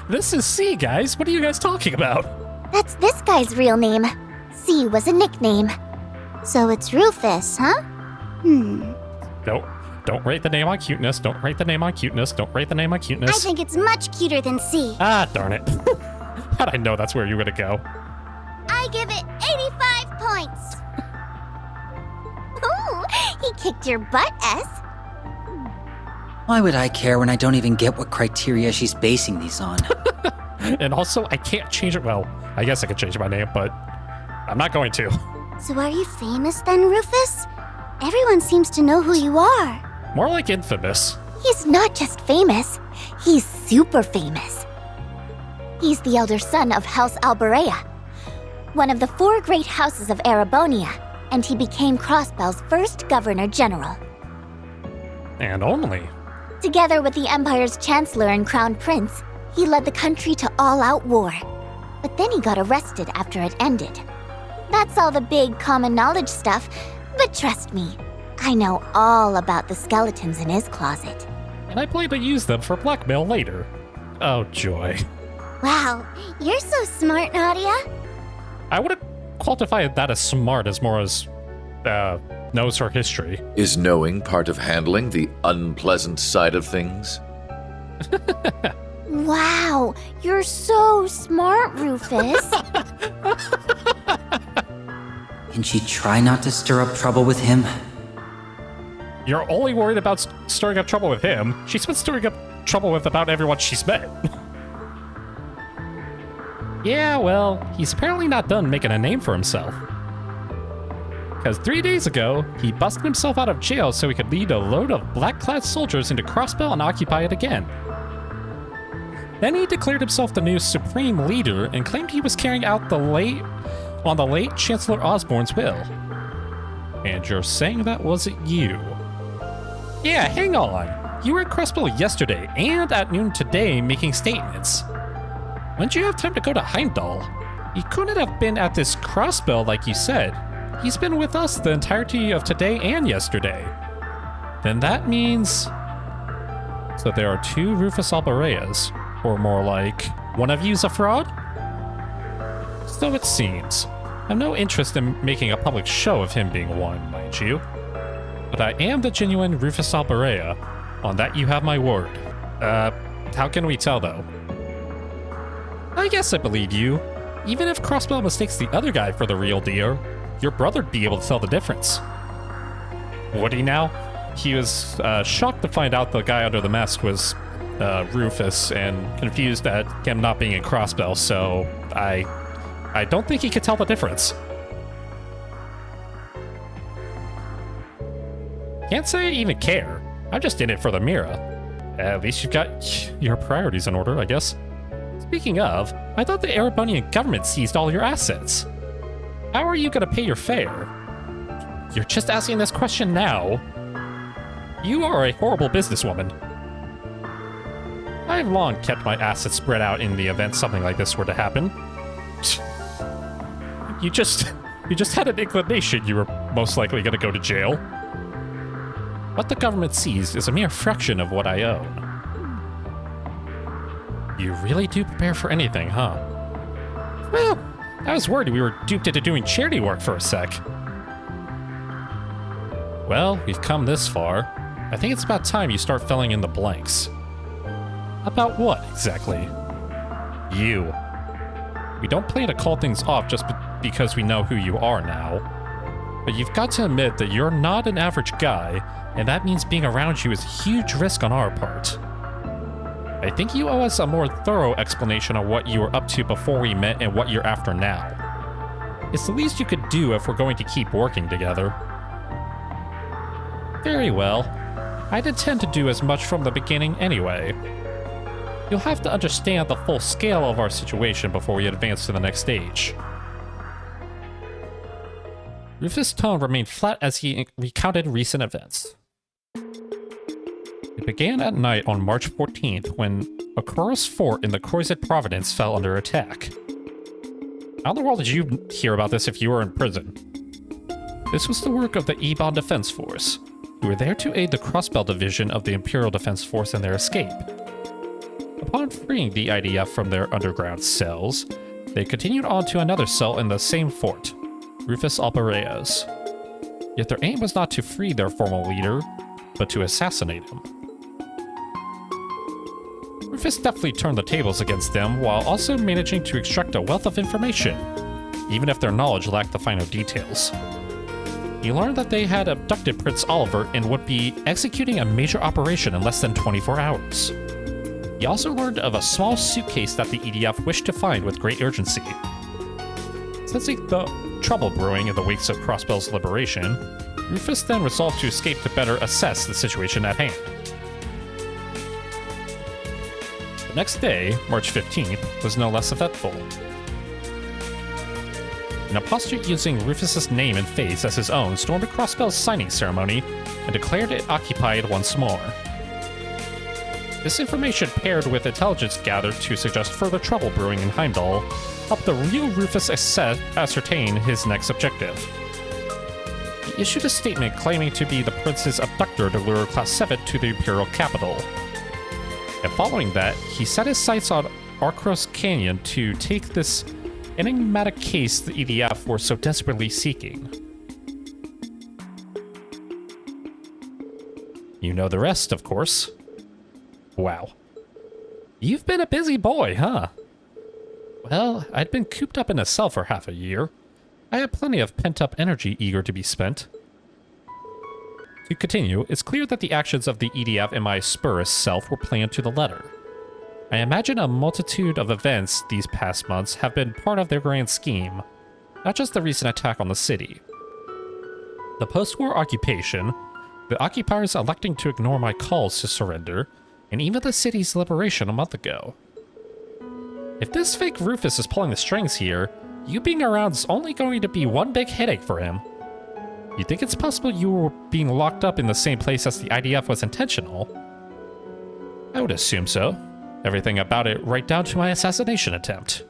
This is C, guys. What are you guys talking about? That's this guy's real name. C was a nickname. So it's Rufus, huh? Don't rate the name on cuteness. Don't rate the name on cuteness. Don't rate the name on cuteness. I think it's much cuter than C. Ah, darn it. How'd I know that's where you were gonna go? I give it 85 points. Ooh, he kicked your butt, S. Why would I care when I don't even get what criteria she's basing these on? And also, I can't change it. Well, I guess I could change my name, but I'm not going to. So are you famous then, Rufus? Everyone seems to know who you are. More like infamous. He's not just famous, he's super famous. He's the elder son of House Alberea, one of the 4 great houses of Erebonia, and he became Crossbell's first Governor General. And only. Together with the Empire's Chancellor and Crown Prince, he led the country to all-out war. But then he got arrested after it ended. That's all the big common knowledge stuff, but trust me, I know all about the skeletons in his closet. And I plan to use them for blackmail later. Oh, joy. Wow, you're so smart, Nadia. I wouldn't qualify that as smart as more as, knows her history. Is knowing part of handling the unpleasant side of things? Wow, you're so smart, Rufus. Can she try not to stir up trouble with him? You're only worried about stirring up trouble with him. She's been stirring up trouble with about everyone she's met. Yeah, well, he's apparently not done making a name for himself. Because 3 days ago, he busted himself out of jail so he could lead a load of black-clad soldiers into Crossbell and occupy it again. Then he declared himself the new Supreme Leader and claimed he was carrying out the late Chancellor Osborne's will. And you're saying that wasn't you? Yeah, hang on. You were at Crossbell yesterday and at noon today making statements. When'd you have time to go to Heimdall? He couldn't have been at this Crossbell like you said. He's been with us the entirety of today and yesterday. Then that means... So there are 2 Rufus Albereas, or more like, one of you's a fraud? So it seems. I've no interest in making a public show of him being one, mind you. But I am the genuine Rufus Alberea. On that you have my word. How can we tell though? I guess I believe you. Even if Crossbell mistakes the other guy for the real deal, your brother'd be able to tell the difference. Would he now? He was shocked to find out the guy under the mask was Rufus and confused at him not being in Crossbell, so I don't think he could tell the difference. Can't say I even care. I'm just in it for the Mira. At least you've got your priorities in order, I guess. Speaking of, I thought the Erebonian government seized all your assets. How are you gonna pay your fare? You're just asking this question now. You are a horrible businesswoman. I've long kept my assets spread out in the event something like this were to happen. You just had an inclination you were most likely gonna go to jail. What the government seized is a mere fraction of what I own. You really do prepare for anything, huh? Well, I was worried we were duped into doing charity work for a sec. Well, we've come this far. I think it's about time you start filling in the blanks. About what, exactly? You. We don't plan to call things off just because we know who you are now. But you've got to admit that you're not an average guy, and that means being around you is a huge risk on our part. I think you owe us a more thorough explanation of what you were up to before we met and what you're after now. It's the least you could do if we're going to keep working together. Very well. I'd intend to do as much from the beginning anyway. You'll have to understand the full scale of our situation before we advance to the next stage. Rufus' tone remained flat as he recounted recent events. It began at night on March 14th when Akuro's fort in the Croisette province fell under attack. How in the world did you hear about this if you were in prison? This was the work of the Ebon Defense Force, who were there to aid the Crossbell Division of the Imperial Defense Force in their escape. Upon freeing the IDF from their underground cells, they continued on to another cell in the same fort, Rufus Albarea's. Yet their aim was not to free their former leader, but to assassinate him. Rufus deftly turned the tables against them while also managing to extract a wealth of information, even if their knowledge lacked the finer details. He learned that they had abducted Prince Oliver and would be executing a major operation in less than 24 hours. He also learned of a small suitcase that the EDF wished to find with great urgency. Sensing the trouble brewing in the wake of Crossbell's liberation, Rufus then resolved to escape to better assess the situation at hand. The next day, March 15th, was no less eventful. An imposter using Rufus's name and face as his own stormed Crossbell's signing ceremony and declared it occupied once more. This information, paired with intelligence gathered to suggest further trouble brewing in Heimdall, helped the real Rufus ascertain his next objective. He issued a statement claiming to be the prince's abductor to lure Class 7 to the Imperial capital. And following that, he set his sights on Arcros Canyon to take this enigmatic case the EDF were so desperately seeking. You know the rest, of course. Wow. You've been a busy boy, huh? Well, I'd been cooped up in a cell for half a year. I had plenty of pent-up energy eager to be spent. To continue, it's clear that the actions of the EDF and my spurious self were planned to the letter. I imagine a multitude of events these past months have been part of their grand scheme, not just the recent attack on the city. The post-war occupation, the occupiers electing to ignore my calls to surrender, and even the city's liberation a month ago. If this fake Rufus is pulling the strings here, you being around is only going to be one big headache for him. You think it's possible you were being locked up in the same place as the IDF was intentional? I would assume so. Everything about it right down to my assassination attempt.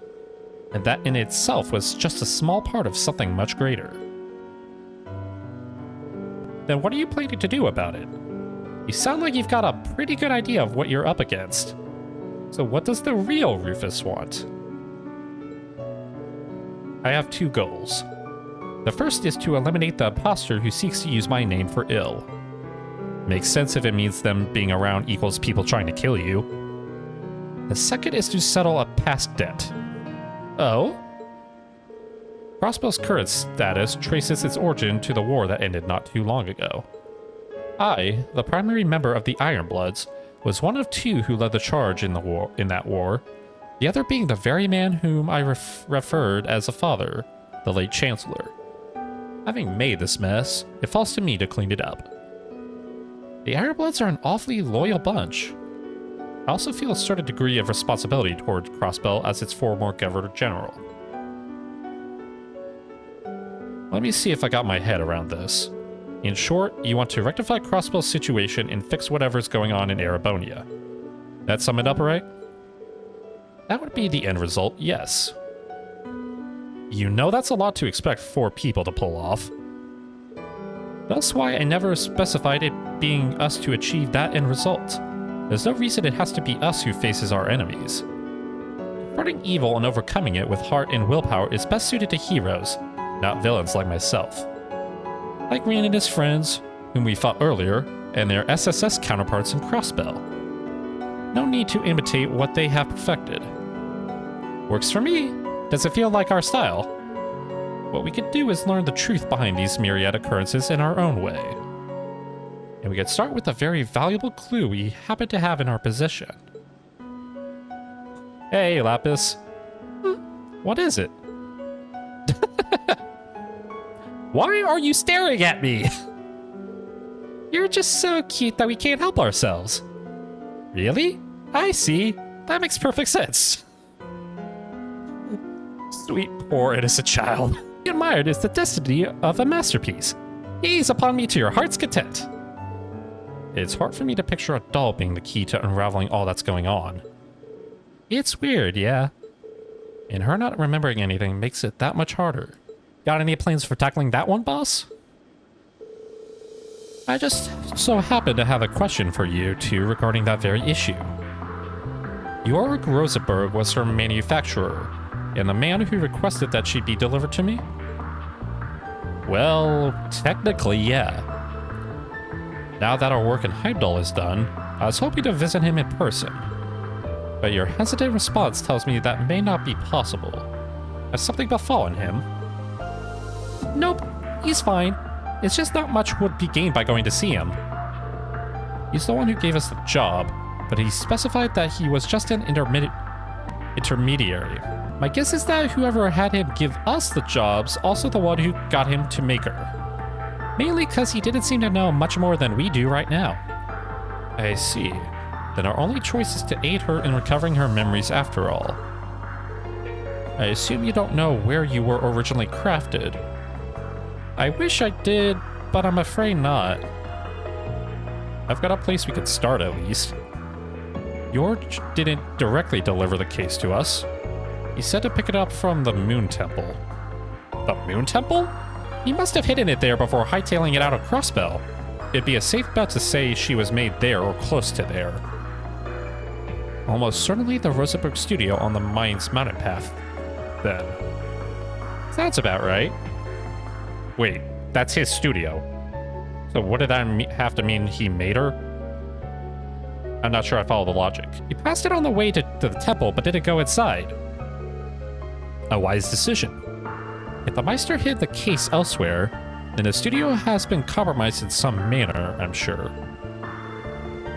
And that in itself was just a small part of something much greater. Then what are you planning to do about it? You sound like you've got a pretty good idea of what you're up against. So what does the real Rufus want? I have two goals. The first is to eliminate the imposter who seeks to use my name for ill. Makes sense if it means them being around equals people trying to kill you. The second is to settle a past debt. Oh? Crossbell's current status traces its origin to the war that ended not too long ago. I, the primary member of the Ironbloods, was one of two who led the charge in that war, the other being the very man whom I referred as a father, the late Chancellor. Having made this mess, it falls to me to clean it up. The Ironbloods are an awfully loyal bunch. I also feel a certain degree of responsibility toward Crossbell as its former Governor General. Let me see if I got my head around this. In short, you want to rectify Crossbell's situation and fix whatever's going on in Erebonia. That sum it up right? That would be the end result, yes. You know that's a lot to expect 4 people to pull off. That's why I never specified it being us to achieve that end result. There's no reason it has to be us who faces our enemies. Confronting evil and overcoming it with heart and willpower is best suited to heroes, not villains like myself. Like Rand and his friends, whom we fought earlier, and their SSS counterparts in Crossbell. No need to imitate what they have perfected. Works for me. Does it feel like our style? What we could do is learn the truth behind these myriad occurrences in our own way. And we could start with a very valuable clue we happen to have in our possession. Hey, Lapis. What is it? Why are you staring at me? You're just so cute that we can't help ourselves. Really? I see. That makes perfect sense. Sweet, poor, innocent child. Admired is the destiny of a masterpiece. Gaze upon me to your heart's content. It's hard for me to picture a doll being the key to unraveling all that's going on. It's weird, yeah. And her not remembering anything makes it that much harder. Got any plans for tackling that one, boss? I just so happen to have a question for you two regarding that very issue. Jorg Rosenberg was her manufacturer, and the man who requested that she be delivered to me? Well, technically, yeah. Now that our work in Heimdall is done, I was hoping to visit him in person. But your hesitant response tells me that may not be possible. Has something befallen him? Nope, he's fine. It's just not much would be gained by going to see him. He's the one who gave us the job, but he specified that he was just an intermediary. My guess is that whoever had him give us the job's also the one who got him to make her. Mainly because he didn't seem to know much more than we do right now. I see. Then our only choice is to aid her in recovering her memories after all. I assume you don't know where you were originally crafted. I wish I did, but I'm afraid not. I've got a place we could start at least. George didn't directly deliver the case to us. He said to pick it up from the Moon Temple. The Moon Temple? He must have hidden it there before hightailing it out of Crossbell. It'd be a safe bet to say she was made there or close to there. Almost certainly the Rosenberg studio on the Mine's Mountain Path, then. Sounds about right. Wait, that's his studio. So what did that have to mean he made her? I'm not sure I follow the logic. He passed it on the way to the temple, but didn't go inside. A wise decision. If the Meister hid the case elsewhere, then the studio has been compromised in some manner, I'm sure.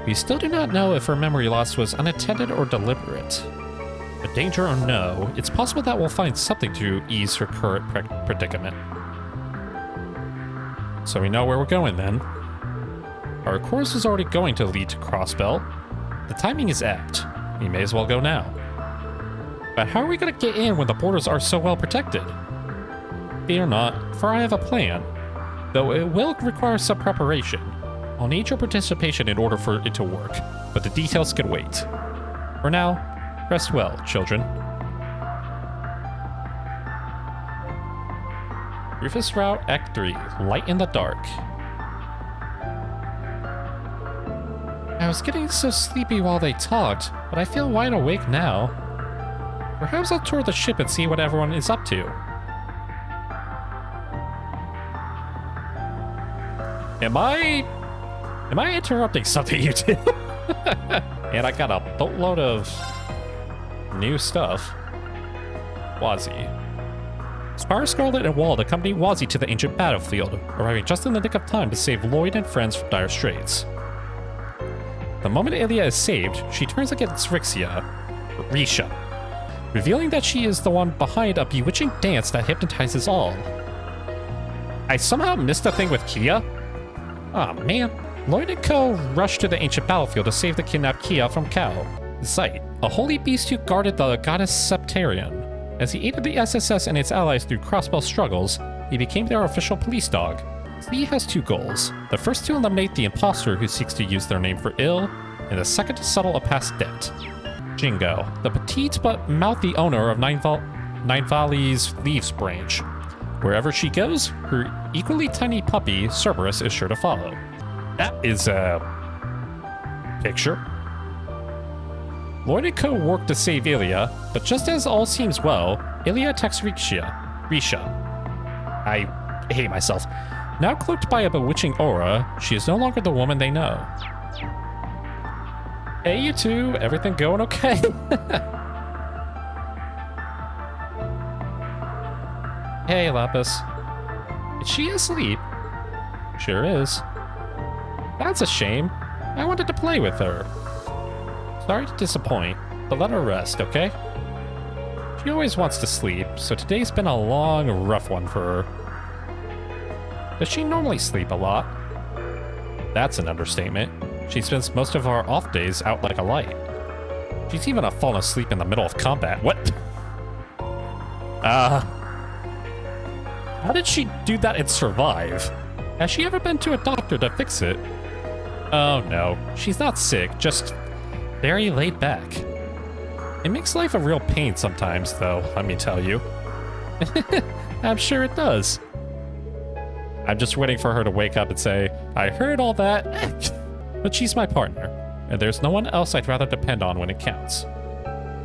We still do not know if her memory loss was unattended or deliberate. But danger or no, it's possible that we'll find something to ease her current predicament. So we know where we're going then. Our course is already going to lead to Crossbell. The timing is apt. We may as well go now. But how are we going to get in when the borders are so well protected? Fear not, for I have a plan. Though it will require some preparation. I'll need your participation in order for it to work, but the details can wait. For now, rest well, children. Rufus Route, Act 3, Light in the Dark. I was getting so sleepy while they talked, but I feel wide awake now. Perhaps I'll tour the ship and see what everyone is up to. Am I interrupting something you do? And I got a boatload of new stuff. Wazi. Spire, Scarlet, and Wald accompany Wazi to the ancient battlefield, arriving just in the nick of time to save Lloyd and friends from dire straits. The moment Illya is saved, she turns against Risha, revealing that she is the one behind a bewitching dance that hypnotizes all. I somehow missed a thing with KeA? Aw, man. Lloyd and Co. rushed to the ancient battlefield to save the kidnapped KeA from Zeit, a holy beast who guarded the goddess Septarian. As he aided the SSS and its allies through Crossbell struggles, he became their official police dog. He has two goals. The first to eliminate the imposter who seeks to use their name for ill, and the second to settle a past debt. Jingo, the petite but mouthy owner of Nine Valley's Leaves branch. Wherever she goes, her equally tiny puppy, Cerberus, is sure to follow. That is a picture. Lloyd and Co work to save Illya, but just as all seems well, Illya attacks Risha. I hate myself. Now cloaked by a bewitching aura, she is no longer the woman they know. Hey, you two, everything going okay? Hey, Lapis. Is she asleep? Sure is. That's a shame. I wanted to play with her. Sorry to disappoint, but let her rest, okay? She always wants to sleep, so today's been a long, rough one for her. Does she normally sleep a lot? That's an understatement. She spends most of our off days out like a light. She's even fallen asleep in the middle of combat. What? How did she do that and survive? Has she ever been to a doctor to fix it? Oh no, she's not sick, just very laid back. It makes life a real pain sometimes, though, let me tell you. I'm sure it does. I'm just waiting for her to wake up and say, I heard all that. But she's my partner, and there's no one else I'd rather depend on when it counts.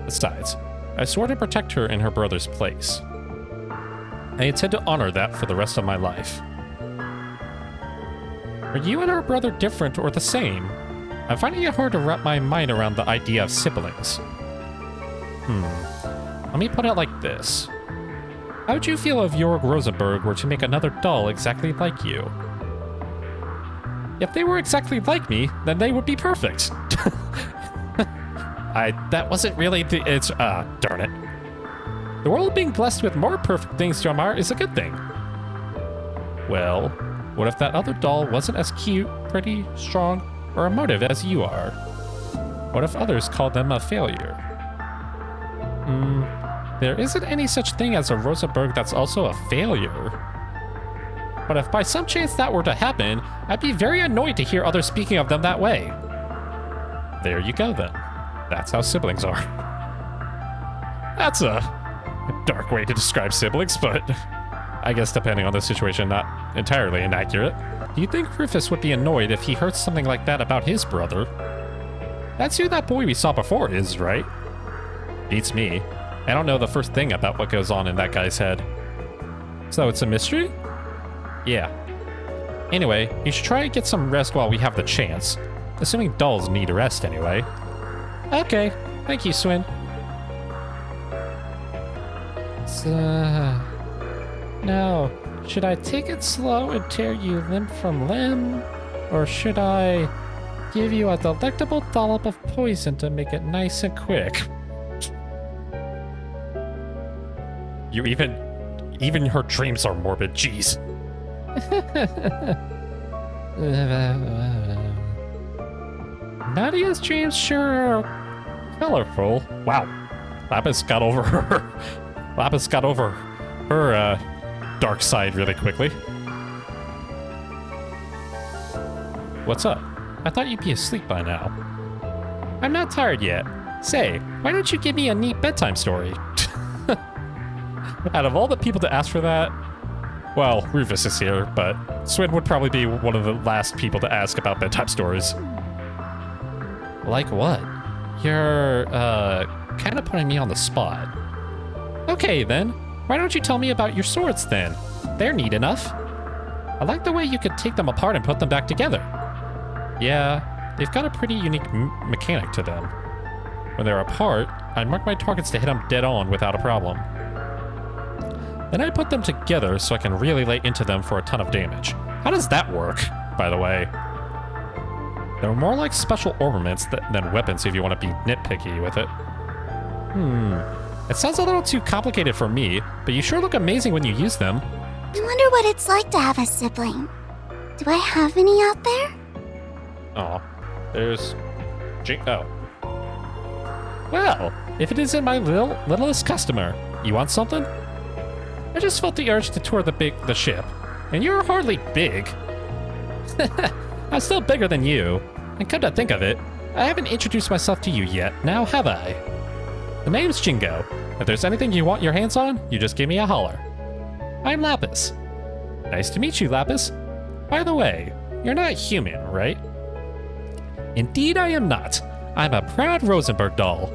Besides, I swore to protect her in her brother's place. I intend to honor that for the rest of my life. Are you and her brother different or the same? I'm finding it hard to wrap my mind around the idea of siblings. Let me put it like this. How would you feel if Jorg Rosenberg were to make another doll exactly like you? If they were exactly like me, then they would be perfect. That wasn't really darn it. The world being blessed with more perfect things to admire is a good thing. Well, what if that other doll wasn't as cute, pretty, strong, or emotive as you are? What if others called them a failure? There isn't any such thing as a Rosenberg that's also a failure. But if by some chance that were to happen, I'd be very annoyed to hear others speaking of them that way. There you go then. That's how siblings are. That's a dark way to describe siblings, but I guess depending on the situation, not entirely inaccurate. Do you think Rufus would be annoyed if he heard something like that about his brother? That's who that boy we saw before is, right? Beats me. I don't know the first thing about what goes on in that guy's head. So it's a mystery? Yeah. Anyway, you should try to get some rest while we have the chance. Assuming dolls need rest anyway. Okay, thank you, Swin. Now, should I take it slow and tear you limb from limb? Or should I give you a delectable dollop of poison to make it nice and quick? You even her dreams are morbid, jeez. Nadia's dreams sure are colorful. Wow. Lapis got over her dark side really quickly. What's up? I thought you'd be asleep by now. I'm not tired yet. Say, why don't you give me a neat bedtime story? Out of all the people to ask for that, well, Rufus is here, but Swin would probably be one of the last people to ask about bedtime stories. Like what? You're, kind of putting me on the spot. Okay, then. Why don't you tell me about your swords, then? They're neat enough. I like the way you could take them apart and put them back together. Yeah, they've got a pretty unique mechanic to them. When they're apart, I mark my targets to hit them dead on without a problem. Then I put them together so I can really lay into them for a ton of damage. How does that work, by the way? They're more like special ornaments than weapons if you want to be nitpicky with it. It sounds a little too complicated for me, but you sure look amazing when you use them. I wonder what it's like to have a sibling. Do I have any out there? Aw, there's... Oh. Well, if it isn't my littlest customer, you want something? I just felt the urge to tour the ship, and you're hardly big. I'm still bigger than you, and come to think of it, I haven't introduced myself to you yet, now have I? The name's Jingo. If there's anything you want your hands on, you just give me a holler. I'm Lapis. Nice to meet you, Lapis. By the way, you're not human, right? Indeed I am not. I'm a proud Rosenberg doll.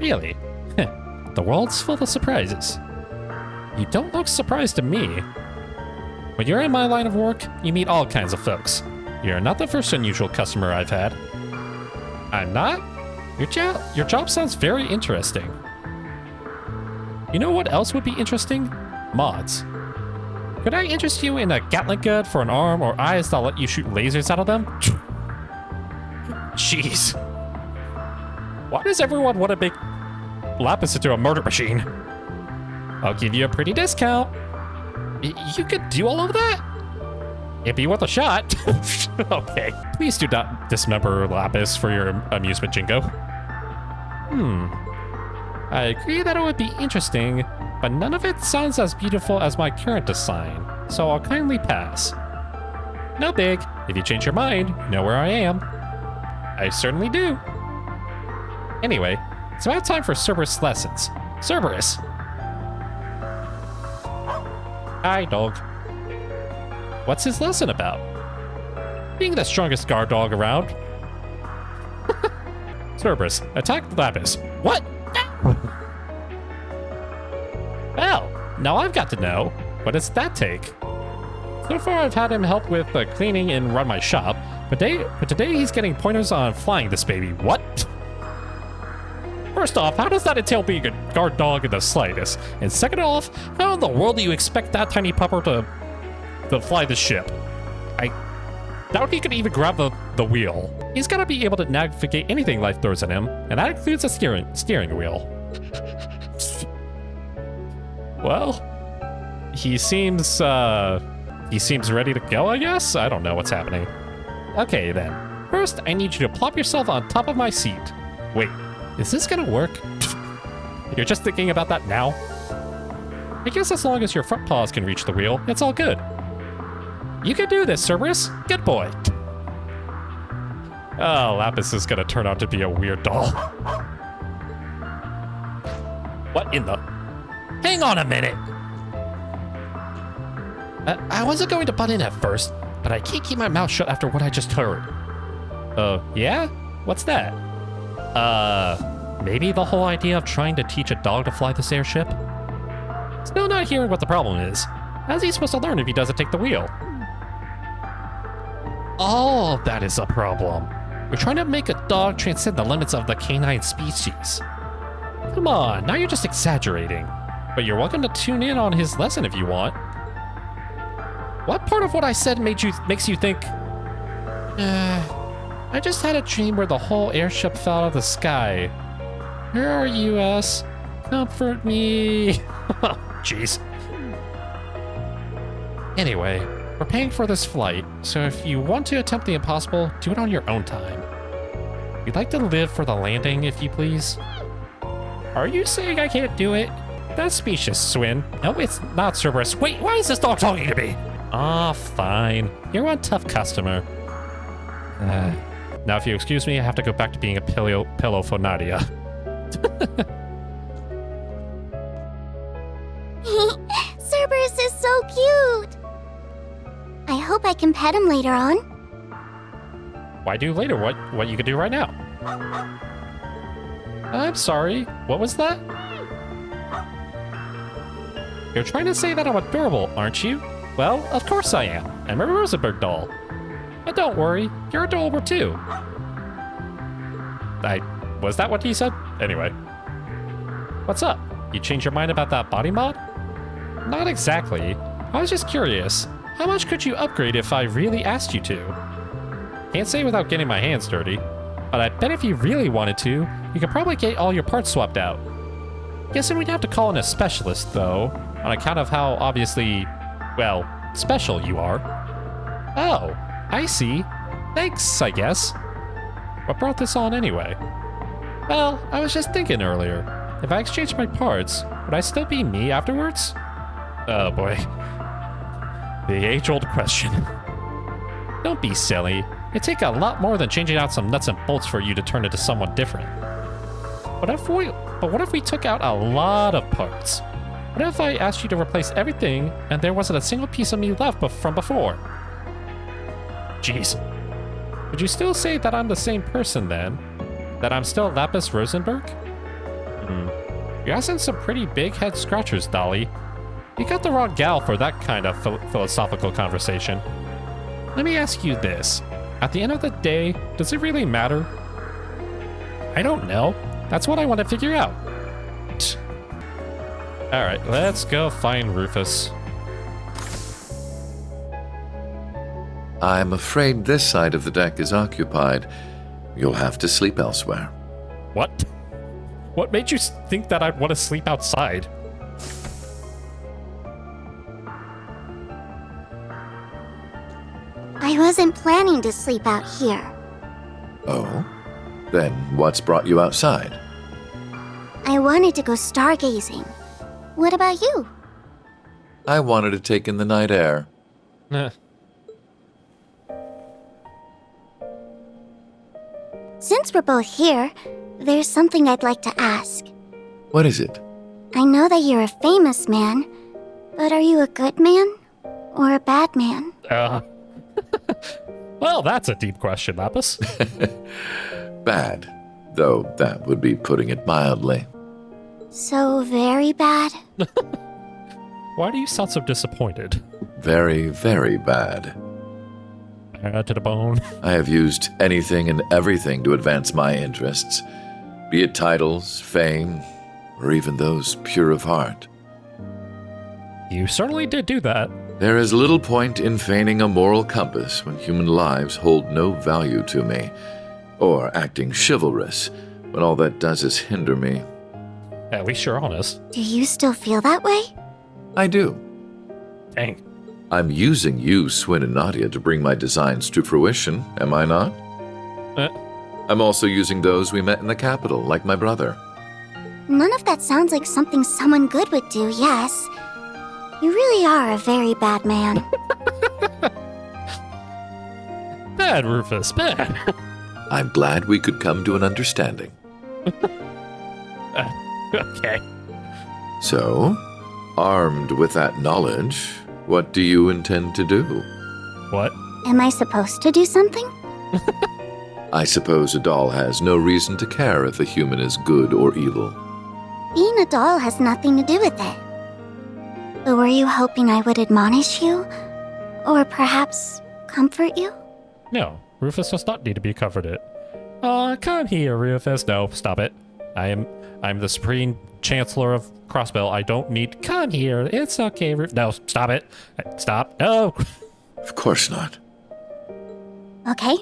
Really? The world's full of surprises. You don't look surprised to me. When you're in my line of work, you meet all kinds of folks. You're not the first unusual customer I've had. I'm not? Your job sounds very interesting. You know what else would be interesting? Mods. Could I interest you in a Gatling gun for an arm or eyes that'll let you shoot lasers out of them? Jeez. Why does everyone want to make Lapis into a murder machine? I'll give you a pretty discount. You could do all of that? It'd be worth a shot. Okay. Please do not dismember Lapis for your amusement, Jingo. I agree that it would be interesting, but none of it sounds as beautiful as my current design, so I'll kindly pass. No big. If you change your mind, you know where I am. I certainly do. Anyway, it's about time for Cerberus lessons. Cerberus! Hi, dog. What's his lesson about? Being the strongest guard dog around. Cerberus, attack Lapis. What? Well, now I've got to know. What does that take? So far, I've had him help with cleaning and run my shop, but today he's getting pointers on flying this baby. What? First off, how does that entail being a guard dog in the slightest? And second off, how in the world do you expect that tiny pupper to fly the ship? I doubt he could even grab the wheel. He's gotta be able to navigate anything life throws at him, and that includes a steering wheel. Well, he seems ready to go, I guess? I don't know what's happening. Okay, then. First, I need you to plop yourself on top of my seat. Wait, is this gonna work? You're just thinking about that now? I guess as long as your front paws can reach the wheel, it's all good. You can do this, Cerberus. Good boy. Oh, Lapis is gonna turn out to be a weird doll. What in the... Hang on a minute! I wasn't going to butt in at first, but I can't keep my mouth shut after what I just heard. Yeah? What's that? Maybe the whole idea of trying to teach a dog to fly this airship? Still not hearing what the problem is. How's he supposed to learn if he doesn't take the wheel? Oh, that is a problem. You're trying to make a dog transcend the limits of the canine species. Come on, now you're just exaggerating. But you're welcome to tune in on his lesson if you want. What part of what I said makes you think... I just had a dream where the whole airship fell out of the sky. Where are you, S? Comfort me. Jeez. Anyway, we're paying for this flight, so if you want to attempt the impossible, do it on your own time. We'd like to live for the landing, if you please. Are you saying I can't do it? That's specious, Swin. No, it's not, Cerberus. Wait, why is this dog talking to me? Ah, fine. You're one tough customer. Now, if you excuse me, I have to go back to being a pillow for Nadia. Cerberus is so cute! I hope I can pet him later on. Why do later what you could do right now? I'm sorry, what was that? You're trying to say that I'm adorable, aren't you? Well, of course I am. I'm a Rosenberg doll. But don't worry, you're adorable too. Was that what he said? Anyway. What's up? You changed your mind about that body mod? Not exactly. I was just curious. How much could you upgrade if I really asked you to? Can't say without getting my hands dirty. But I bet if you really wanted to, you could probably get all your parts swapped out. Guessing we'd have to call in a specialist, though, on account of how obviously, well, special you are. Oh, I see. Thanks, I guess. What brought this on anyway? Well, I was just thinking earlier. If I exchanged my parts, would I still be me afterwards? Oh boy. The age-old question. Don't be silly. It'd take a lot more than changing out some nuts and bolts for you to turn into someone different. But what if we took out a lot of parts? What if I asked you to replace everything and there wasn't a single piece of me left from before? Jeez. Would you still say that I'm the same person then? That I'm still Lapis Rosenberg? You're asking some pretty big head scratchers, Dolly. You got the wrong gal for that kind of philosophical conversation. Let me ask you this. At the end of the day, does it really matter? I don't know. That's what I want to figure out. Alright, let's go find Rufus. I'm afraid this side of the deck is occupied. You'll have to sleep elsewhere. What? What made you think that I'd want to sleep outside? I wasn't planning to sleep out here. Oh? Then what's brought you outside? I wanted to go stargazing. What about you? I wanted to take in the night air. Since we're both here, there's something I'd like to ask. What is it? I know that you're a famous man, but are you a good man or a bad man? Well, that's a deep question, Lapis. Bad, though that would be putting it mildly. So very bad? Why do you sound so disappointed? Very, very bad. To the bone. I have used anything and everything to advance my interests, be it titles, fame, or even those pure of heart. You certainly did do that. There is little point in feigning a moral compass when human lives hold no value to me, or acting chivalrous when all that does is hinder me. At least you're honest. Do you still feel that way? I do. Dang. I'm using you, Swin and Nadia, to bring my designs to fruition, am I not? I'm also using those we met in the capital, like my brother. None of that sounds like something someone good would do, yes. You really are a very bad man. Bad, Rufus, bad. I'm glad we could come to an understanding. Okay. So, armed with that knowledge, what do you intend to do? What? Am I supposed to do something? I suppose a doll has no reason to care if a human is good or evil. Being a doll has nothing to do with it. But were you hoping I would admonish you? Or perhaps comfort you? No, Rufus does not need to be comforted. Oh, come here, Rufus. No, stop it. I'm the Supreme Chancellor of Crossbell. I don't need... Come here. It's okay, Rufus. No, stop it. Stop. No. Of course not. Okay.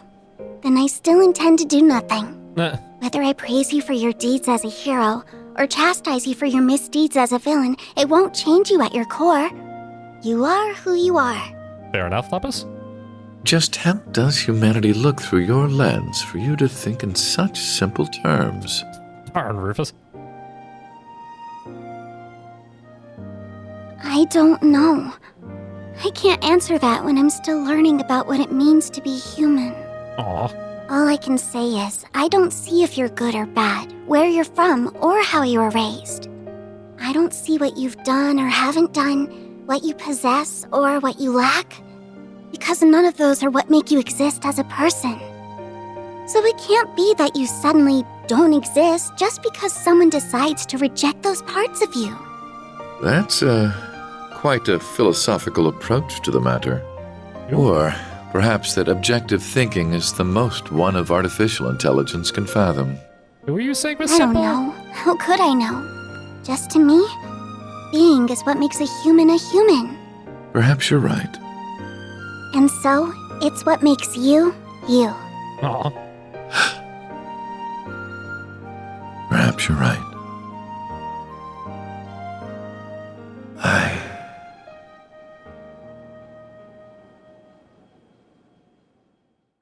Then I still intend to do nothing. Whether I praise you for your deeds as a hero, or chastise you for your misdeeds as a villain, it won't change you at your core. You are who you are. Fair enough, Lapis. Just how does humanity look through your lens for you to think in such simple terms? Darn, Rufus. I don't know. I can't answer that when I'm still learning about what it means to be human. Aw. All I can say is, I don't see if you're good or bad, where you're from, or how you were raised. I don't see what you've done or haven't done, what you possess or what you lack, because none of those are what make you exist as a person. So it can't be that you suddenly don't exist just because someone decides to reject those parts of you. That's quite a philosophical approach to the matter. Or perhaps that objective thinking is the most one of artificial intelligence can fathom. Who are you saying was I simple? don't know. How could I know? Just to me, being is what makes a human a human. Perhaps you're right. And so, it's what makes you, you. Aw. Perhaps you're right.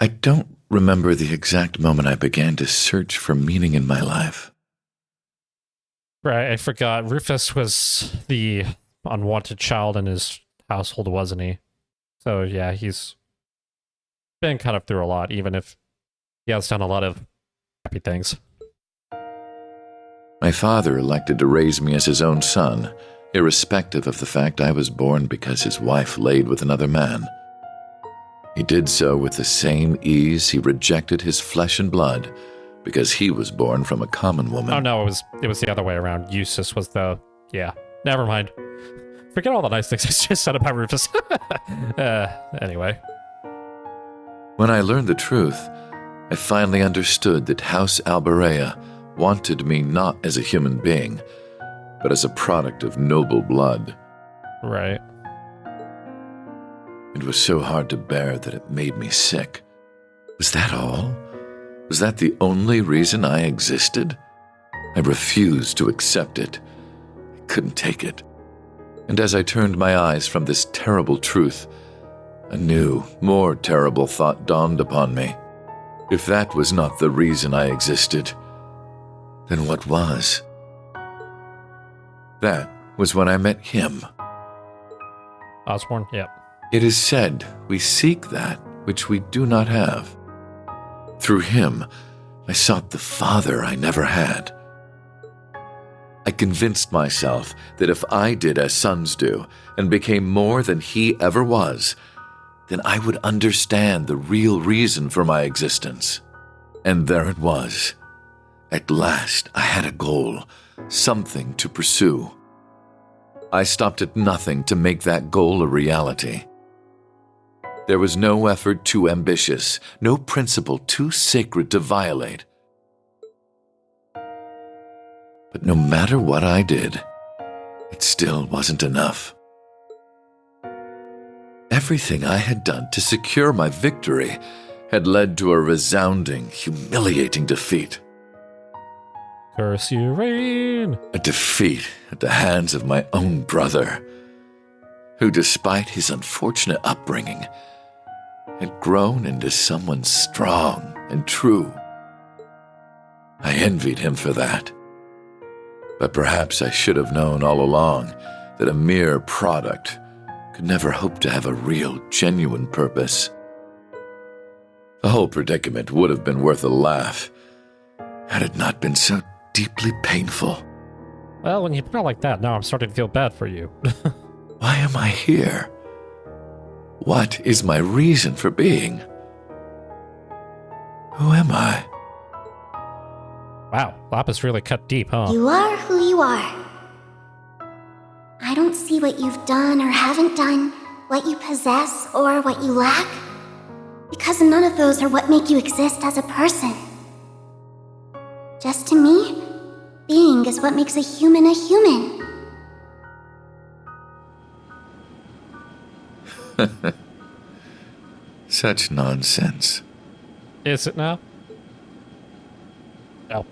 I don't remember the exact moment I began to search for meaning in my life. Right, I forgot. Rufus was the unwanted child in his household, wasn't he? So yeah, he's been kind of through a lot, even if he has done a lot of happy things. My father elected to raise me as his own son, irrespective of the fact I was born because his wife laid with another man. He did so with the same ease he rejected his flesh and blood because he was born from a common woman. Oh no, it was the other way around. Eustace was the... Yeah, never mind. Forget all the nice things I just said about Rufus. Anyway. When I learned the truth, I finally understood that House Alberea wanted me not as a human being, but as a product of noble blood. Right. It was so hard to bear that it made me sick. Was that all? Was that the only reason I existed? I refused to accept it. I couldn't take it. And as I turned my eyes from this terrible truth, a new, more terrible thought dawned upon me. If that was not the reason I existed, then what was? That was when I met him. Osborne, yep. It is said we seek that which we do not have. Through him, I sought the father I never had. I convinced myself that if I did as sons do and became more than he ever was, then I would understand the real reason for my existence. And there it was. At last, I had a goal, something to pursue. I stopped at nothing to make that goal a reality. There was no effort too ambitious, no principle too sacred to violate. But no matter what I did, it still wasn't enough. Everything I had done to secure my victory had led to a resounding, humiliating defeat. Curse you, Rain! A defeat at the hands of my own brother, who, despite his unfortunate upbringing, had grown into someone strong and true. I envied him for that. But perhaps I should have known all along that a mere product could never hope to have a real, genuine purpose. The whole predicament would have been worth a laugh had it not been so deeply painful. Well, when you put it like that, now I'm starting to feel bad for you. Why am I here? What is my reason for being? Who am I? Wow, Lapis really cut deep, huh? You are who you are. I don't see what you've done or haven't done, what you possess or what you lack, because none of those are what make you exist as a person. Just to me, being is what makes a human a human. Such nonsense. Is it now? No.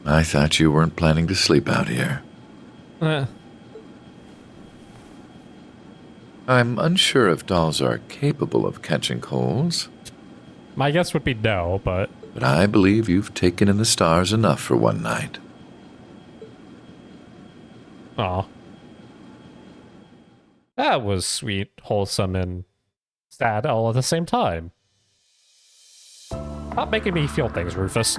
I thought you weren't planning to sleep out here. I'm unsure if dolls are capable of catching colds. My guess would be no, but I believe you've taken in the stars enough for one night. Aw. That was sweet, wholesome, and sad all at the same time. Stop making me feel things, Rufus.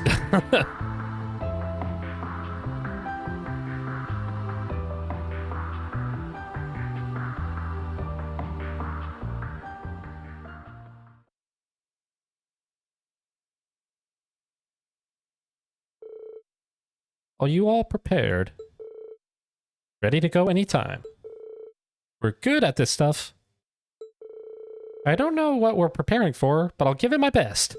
Are you all prepared? Ready to go anytime. We're good at this stuff. I don't know what we're preparing for, but I'll give it my best.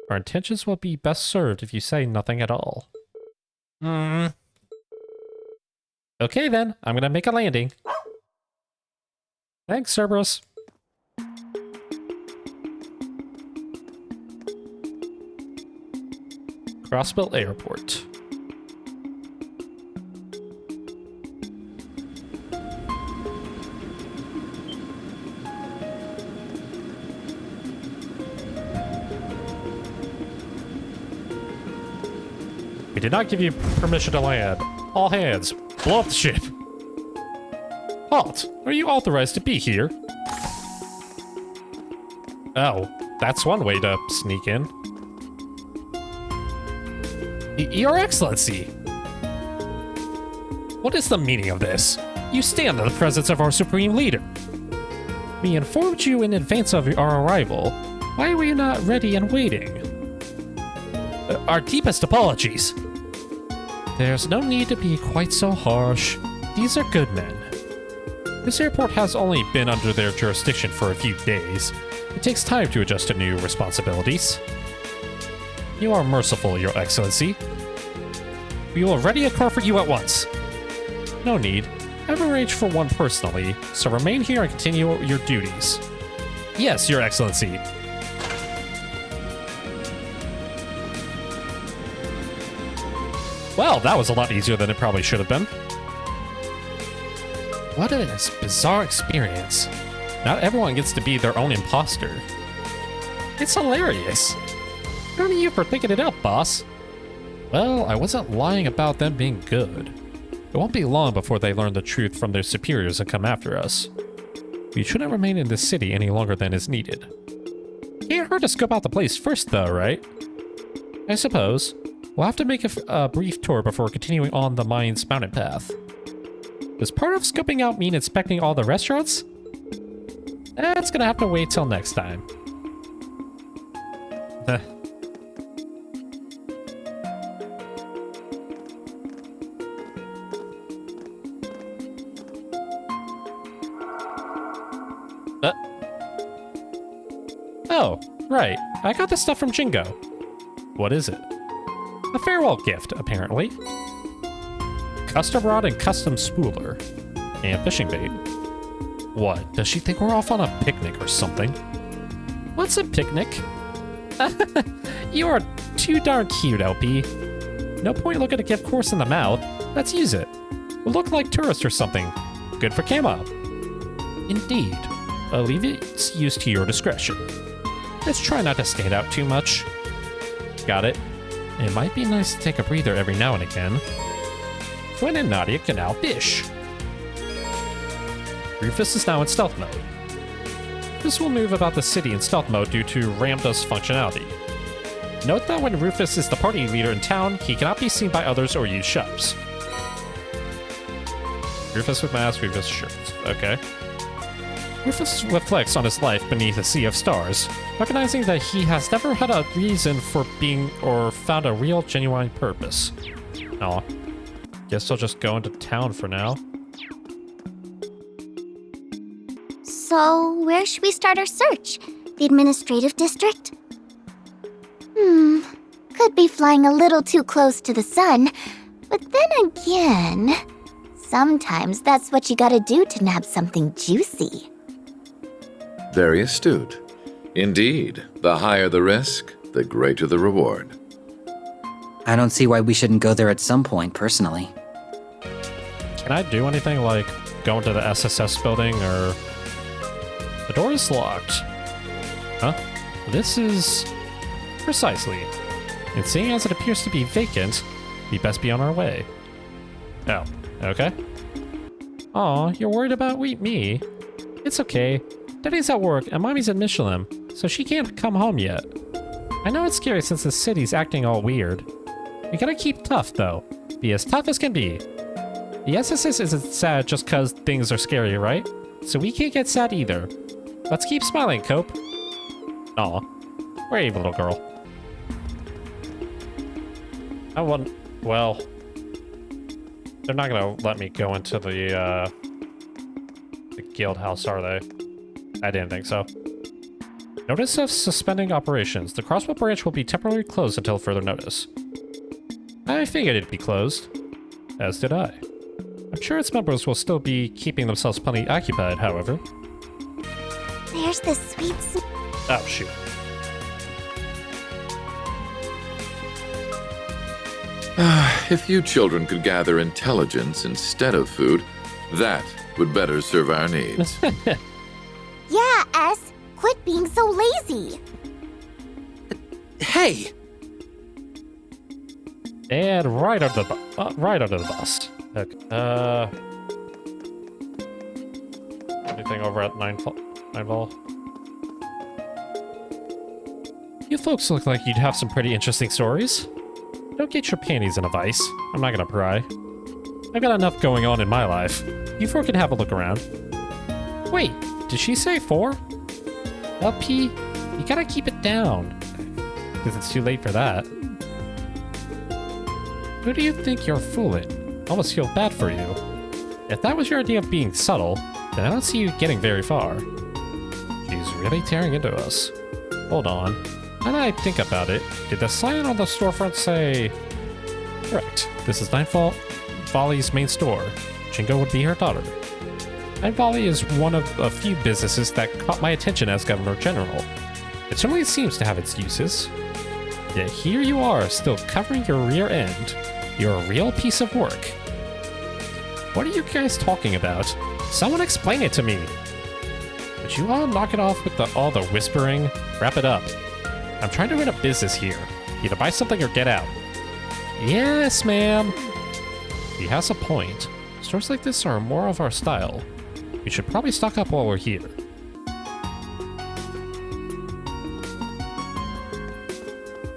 Our intentions will be best served if you say nothing at all. Okay then, I'm gonna make a landing. Thanks, Cerberus. Crossbill Airport. We did not give you permission to land. All hands, blow up the ship. Halt! Are you authorized to be here? Oh, that's one way to sneak in. Your Excellency! What is the meaning of this? You stand in the presence of our Supreme Leader. We informed you in advance of our arrival. Why were you not ready and waiting? Our deepest apologies. There's no need to be quite so harsh. These are good men. This airport has only been under their jurisdiction for a few days. It takes time to adjust to new responsibilities. You are merciful, Your Excellency. We will ready a car for you at once. No need. I've arranged for one personally, so remain here and continue your duties. Yes, Your Excellency. Well, that was a lot easier than it probably should have been. What a bizarre experience. Not everyone gets to be their own imposter. It's hilarious. Good on you for thinking it up, boss. Well, I wasn't lying about them being good. It won't be long before they learn the truth from their superiors and come after us. We shouldn't remain in this city any longer than is needed. Can't hurt to scope out the place first though, right? I suppose. We'll have to make a brief tour before continuing on the mine's mountain path. Does part of scoping out mean inspecting all the restaurants? That's gonna have to wait till next time. Oh, right. I got this stuff from Jingo. What is it? A farewell gift, apparently. Custom rod and custom spooler. And fishing bait. What? Does she think we're off on a picnic or something? What's a picnic? You are too darn cute, LP. No point looking a gift horse in the mouth. Let's use it. We'll look like tourists or something. Good for camo. Indeed. I'll leave its use to your discretion. Let's try not to stand out too much. Got it. It might be nice to take a breather every now and again. Gwen and Nadia can now fish. Rufus is now in stealth mode. Rufus will move about the city in stealth mode due to Ramda's functionality. Note that when Rufus is the party leader in town, he cannot be seen by others or use shops. Rufus with mask, Rufus shirts. Okay. Rufus reflects on his life beneath a sea of stars, recognizing that he has never had a reason for being or found a real, genuine purpose. Aw. Guess I'll just go into town for now. So, where should we start our search? The administrative district? Could be flying a little too close to the sun, but then again, sometimes that's what you gotta do to nab something juicy. Very astute. Indeed, the higher the risk, the greater the reward. I don't see why we shouldn't go there at some point, personally. Can I do anything like go into the SSS building or... The door is locked. Huh? This is... Precisely. And seeing as it appears to be vacant, we best be on our way. Oh, okay. Aw, you're worried about me. It's okay. Daddy's at work and Mommy's at Michelin, so she can't come home yet. I know it's scary since the city's acting all weird. We gotta keep tough, though. Be as tough as can be. The SSS isn't sad just cause things are scary, right? So we can't get sad either. Let's keep smiling, Cope. Aw. Brave little girl. I wouldn't... Well... They're not gonna let me go into the guild house, are they? I didn't think so. Notice of suspending operations. The Crossbow branch will be temporarily closed until further notice. I figured it'd be closed. As did I. I'm sure its members will still be keeping themselves plenty occupied, however. There's the sweet... Oh, shoot. If you children could gather intelligence instead of food, that would better serve our needs. Yeah, S. Quit being so lazy. Hey! And right under the bus. Okay. Anything over at 9 ball? You folks look like you'd have some pretty interesting stories. Don't get your panties in a vice. I'm not gonna pry. I've got enough going on in my life. You four can have a look around. Wait, did she say 4? LP, you gotta keep it down. Because it's too late for that. Who do you think you're fooling? Almost feel bad for you. If that was your idea of being subtle, then I don't see you getting very far. She's really tearing into us. Hold on. Now that I think about it, did the sign on the storefront say... Correct. This is Night Volley's main store. Jingo would be her daughter. Night Volley is one of a few businesses that caught my attention as Governor General. It certainly seems to have its uses. Yet here you are, still covering your rear end. You're a real piece of work. What are you guys talking about? Someone explain it to me! Would you all knock it off with all the whispering? Wrap it up. I'm trying to run a business here. Either buy something or get out. Yes, ma'am! He has a point. Stores like this are more of our style. We should probably stock up while we're here.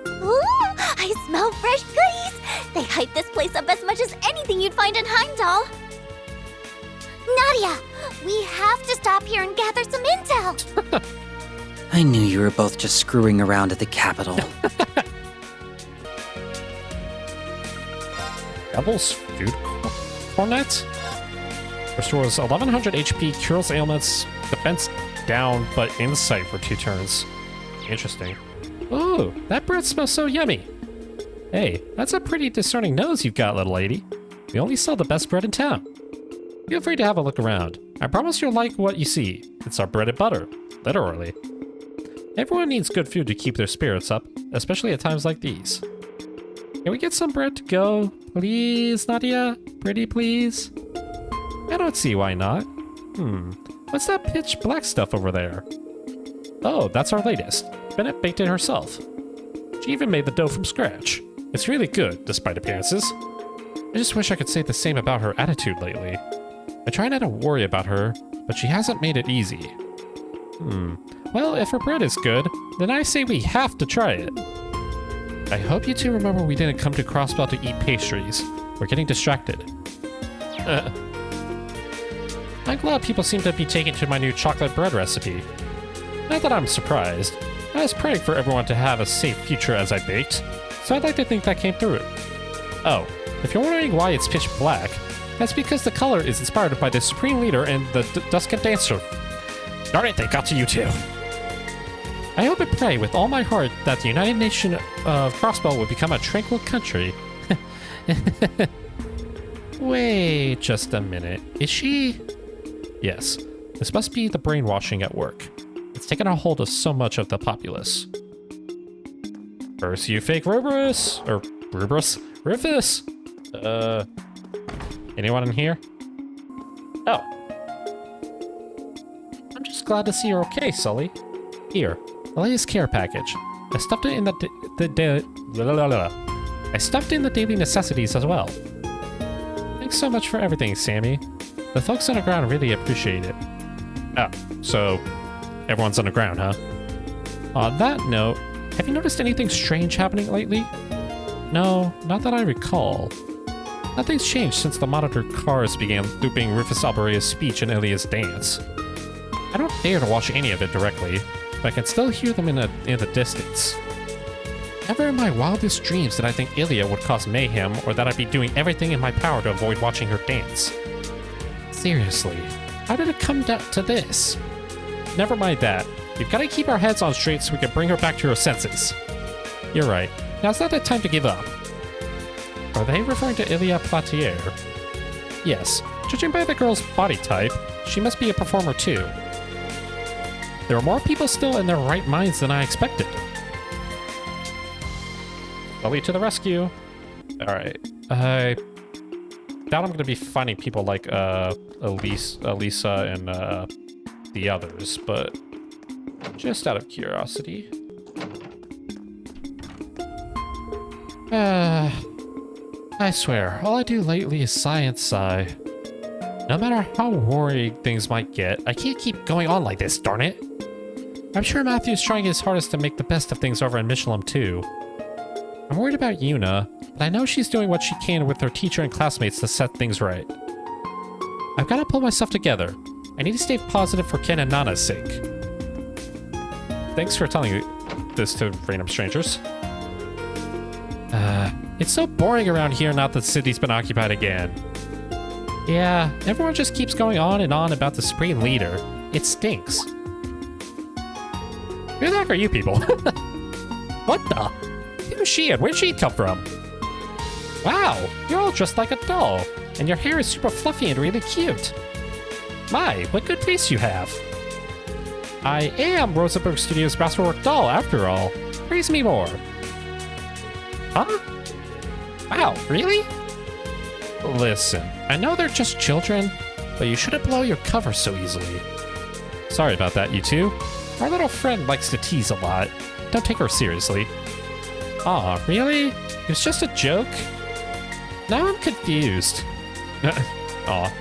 Ooh, I smell fresh goodies! They hype this place up as much as anything you'd find in Heimdall. Nadia, we have to stop here and gather some intel. I knew you were both just screwing around at the capital. Devil's Food Cornet? Restores 1100 HP, cures ailments, defense down, but insight for 2 turns. Interesting. Ooh, that bread smells so yummy. Hey, that's a pretty discerning nose you've got, little lady. We only sell the best bread in town. Feel free to have a look around. I promise you'll like what you see. It's our bread and butter. Literally. Everyone needs good food to keep their spirits up, especially at times like these. Can we get some bread to go? Please, Nadia? Pretty please? I don't see why not. What's that pitch black stuff over there? Oh, that's our latest. Bennett baked it herself. She even made the dough from scratch. It's really good, despite appearances. I just wish I could say the same about her attitude lately. I try not to worry about her, but she hasn't made it easy. Well, if her bread is good, then I say we have to try it. I hope you two remember we didn't come to Crossbell to eat pastries. We're getting distracted. I'm glad people seem to be taking to my new chocolate bread recipe. Not that I'm surprised. I was praying for everyone to have a safe future as I baked, so I'd like to think that came through. Oh, if you're wondering why it's pitch black, that's because the color is inspired by the Supreme Leader and the Duskin Dancer. Darn it, they got to you too. I hope and pray with all my heart that the United Nation of Crossbell will become a tranquil country. Wait just a minute. Is she... Yes, this must be the brainwashing at work. It's taken a hold of so much of the populace. Curse you fake Rufus! Or Rufus? Rufus! Anyone in here? Oh. I'm just glad to see you're okay, Sully. Here, the latest care package. I stuffed it in I stuffed in the daily necessities as well. Thanks so much for everything, Sammy. The folks on the ground really appreciate it. Oh, so everyone's on the ground, huh? On that note, have you noticed anything strange happening lately? No, not that I recall. Nothing's changed since the monitored cars began looping Rufus Albarea's speech and Illya's dance. I don't dare to watch any of it directly, but I can still hear them in the distance. Never in my wildest dreams did I think Illya would cause mayhem or that I'd be doing everything in my power to avoid watching her dance. Seriously, how did it come down to this? Never mind that. We've got to keep our heads on straight so we can bring her back to her senses. You're right. Now's not the time to give up. Are they referring to Illya Platier? Yes. Judging by the girl's body type, she must be a performer too. There are more people still in their right minds than I expected. Sully to the rescue. Alright. I doubt I'm going to be finding people like Elisa and the others, but just out of curiosity. I swear, all I do lately is sigh and sigh. No matter how worried things might get, I can't keep going on like this, darn it. I'm sure Matthew's trying his hardest to make the best of things over in Michelin too. I'm worried about Yuna, but I know she's doing what she can with her teacher and classmates to set things right. I've got to pull myself together. I need to stay positive for Ken and Nana's sake. Thanks for telling this to random strangers. It's so boring around here now that the city's been occupied again. Yeah, everyone just keeps going on and on about the Supreme Leader. It stinks. Who the heck are you people? What the? Who's she and where'd she come from? Wow, you're all dressed like a doll, and your hair is super fluffy and really cute. My, what good taste you have. I am Rosenberg Studios' masterwork doll, after all. Praise me more. Huh? Wow, really? Listen, I know they're just children, but you shouldn't blow your cover so easily. Sorry about that, you two. Our little friend likes to tease a lot. Don't take her seriously. Aw, really? It was just a joke? Now I'm confused. Aw.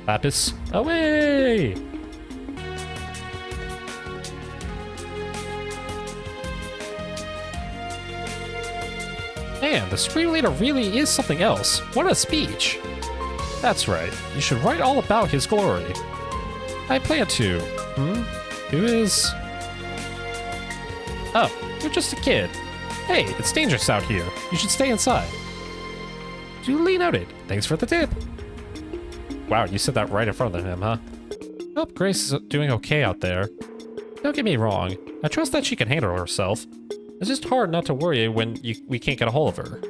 Lapis, away! Man, the Supreme Leader really is something else. What a speech! That's right, you should write all about his glory. I plan to. Who is... Oh, you're just a kid. Hey, it's dangerous out here. You should stay inside. Duly noted. Thanks for the tip. Wow, you said that right in front of him, huh? Hope Grace is doing okay out there. Don't get me wrong. I trust that she can handle herself. It's just hard not to worry when we can't get a hold of her.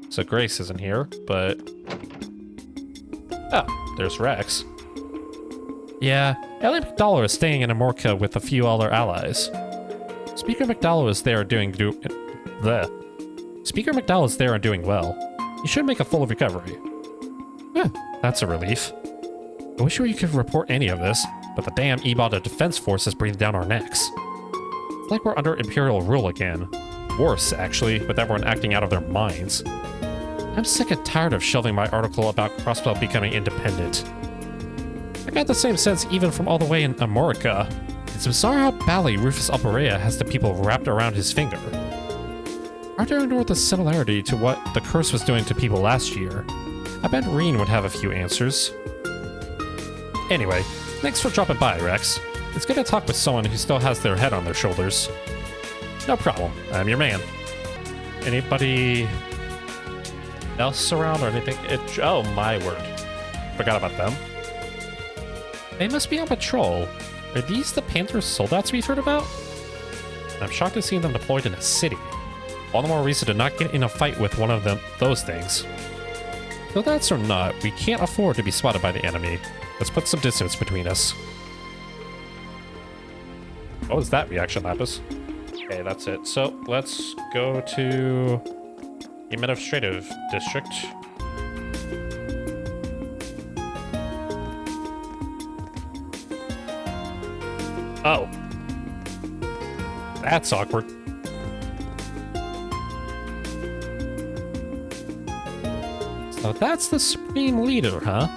So Grace isn't here, but... Oh, there's Rex. Yeah, Ellie McDowell is staying in Amorca with a few other allies. Speaker McDowell is there Speaker McDowell is there and doing well. You should make a full recovery. That's a relief. I wish we could report any of this, but the damn Ebada Defense Force is breathing down our necks. It's like we're under Imperial rule again. Worse, actually, with everyone acting out of their minds. I'm sick and tired of shelving my article about Crossbell becoming independent. I got the same sense even from all the way in Amorica. It's bizarre how badly Rufus Alborea has the people wrapped around his finger. Hard to ignore the similarity to what the curse was doing to people last year. I bet Reen would have a few answers. Anyway, thanks for dropping by, Rex. It's good to talk with someone who still has their head on their shoulders. No problem, I'm your man. Anybody else around or anything? Oh my word. Forgot about them. They must be on patrol. Are these the Panther soldiers we've heard about? I'm shocked to see them deployed in a city. All the more reason to not get in a fight with one of those things. Though that's or not, we can't afford to be spotted by the enemy. Let's put some distance between us. What was that reaction, Lapis? Okay, that's it. So, let's go to the Administrative District. Oh. That's awkward. So that's the Supreme Leader, huh?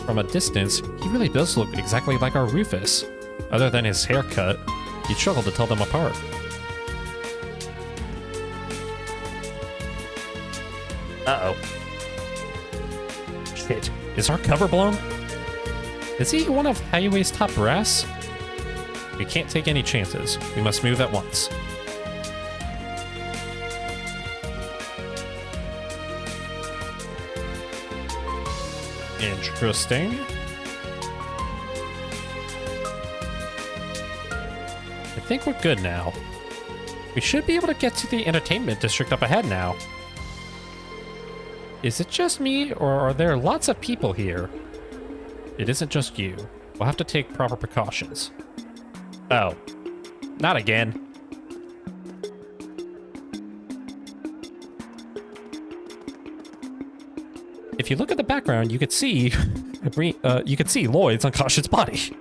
From a distance, he really does look exactly like our Rufus. Other than his haircut, you'd struggle to tell them apart. Uh-oh. Shit, is our cover blown? Is he one of Highway's top brass? We can't take any chances. We must move at once. Interesting. I think we're good now. We should be able to get to the entertainment district up ahead now. Is it just me, or are there lots of people here? It isn't just you. We'll have to take proper precautions. Oh. Not again. If you look at the background, you could see Lloyd's unconscious body.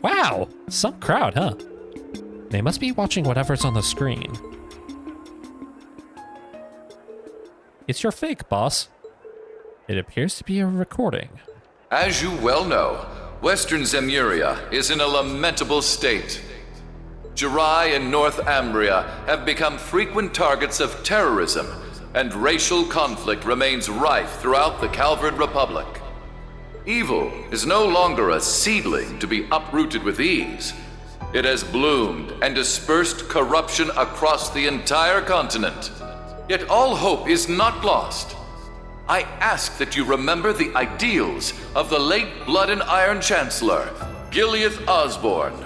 Wow, some crowd, huh? They must be watching whatever's on the screen. It's your fake, boss. It appears to be a recording. As you well know, Western Zemuria is in a lamentable state. Jirai and North Ambria have become frequent targets of terrorism, and racial conflict remains rife throughout the Calvard Republic. Evil is no longer a seedling to be uprooted with ease, It has bloomed and dispersed corruption across the entire continent. Yet all hope is not lost. I ask that you remember the ideals of the late Blood and Iron Chancellor, Gilead Osborne.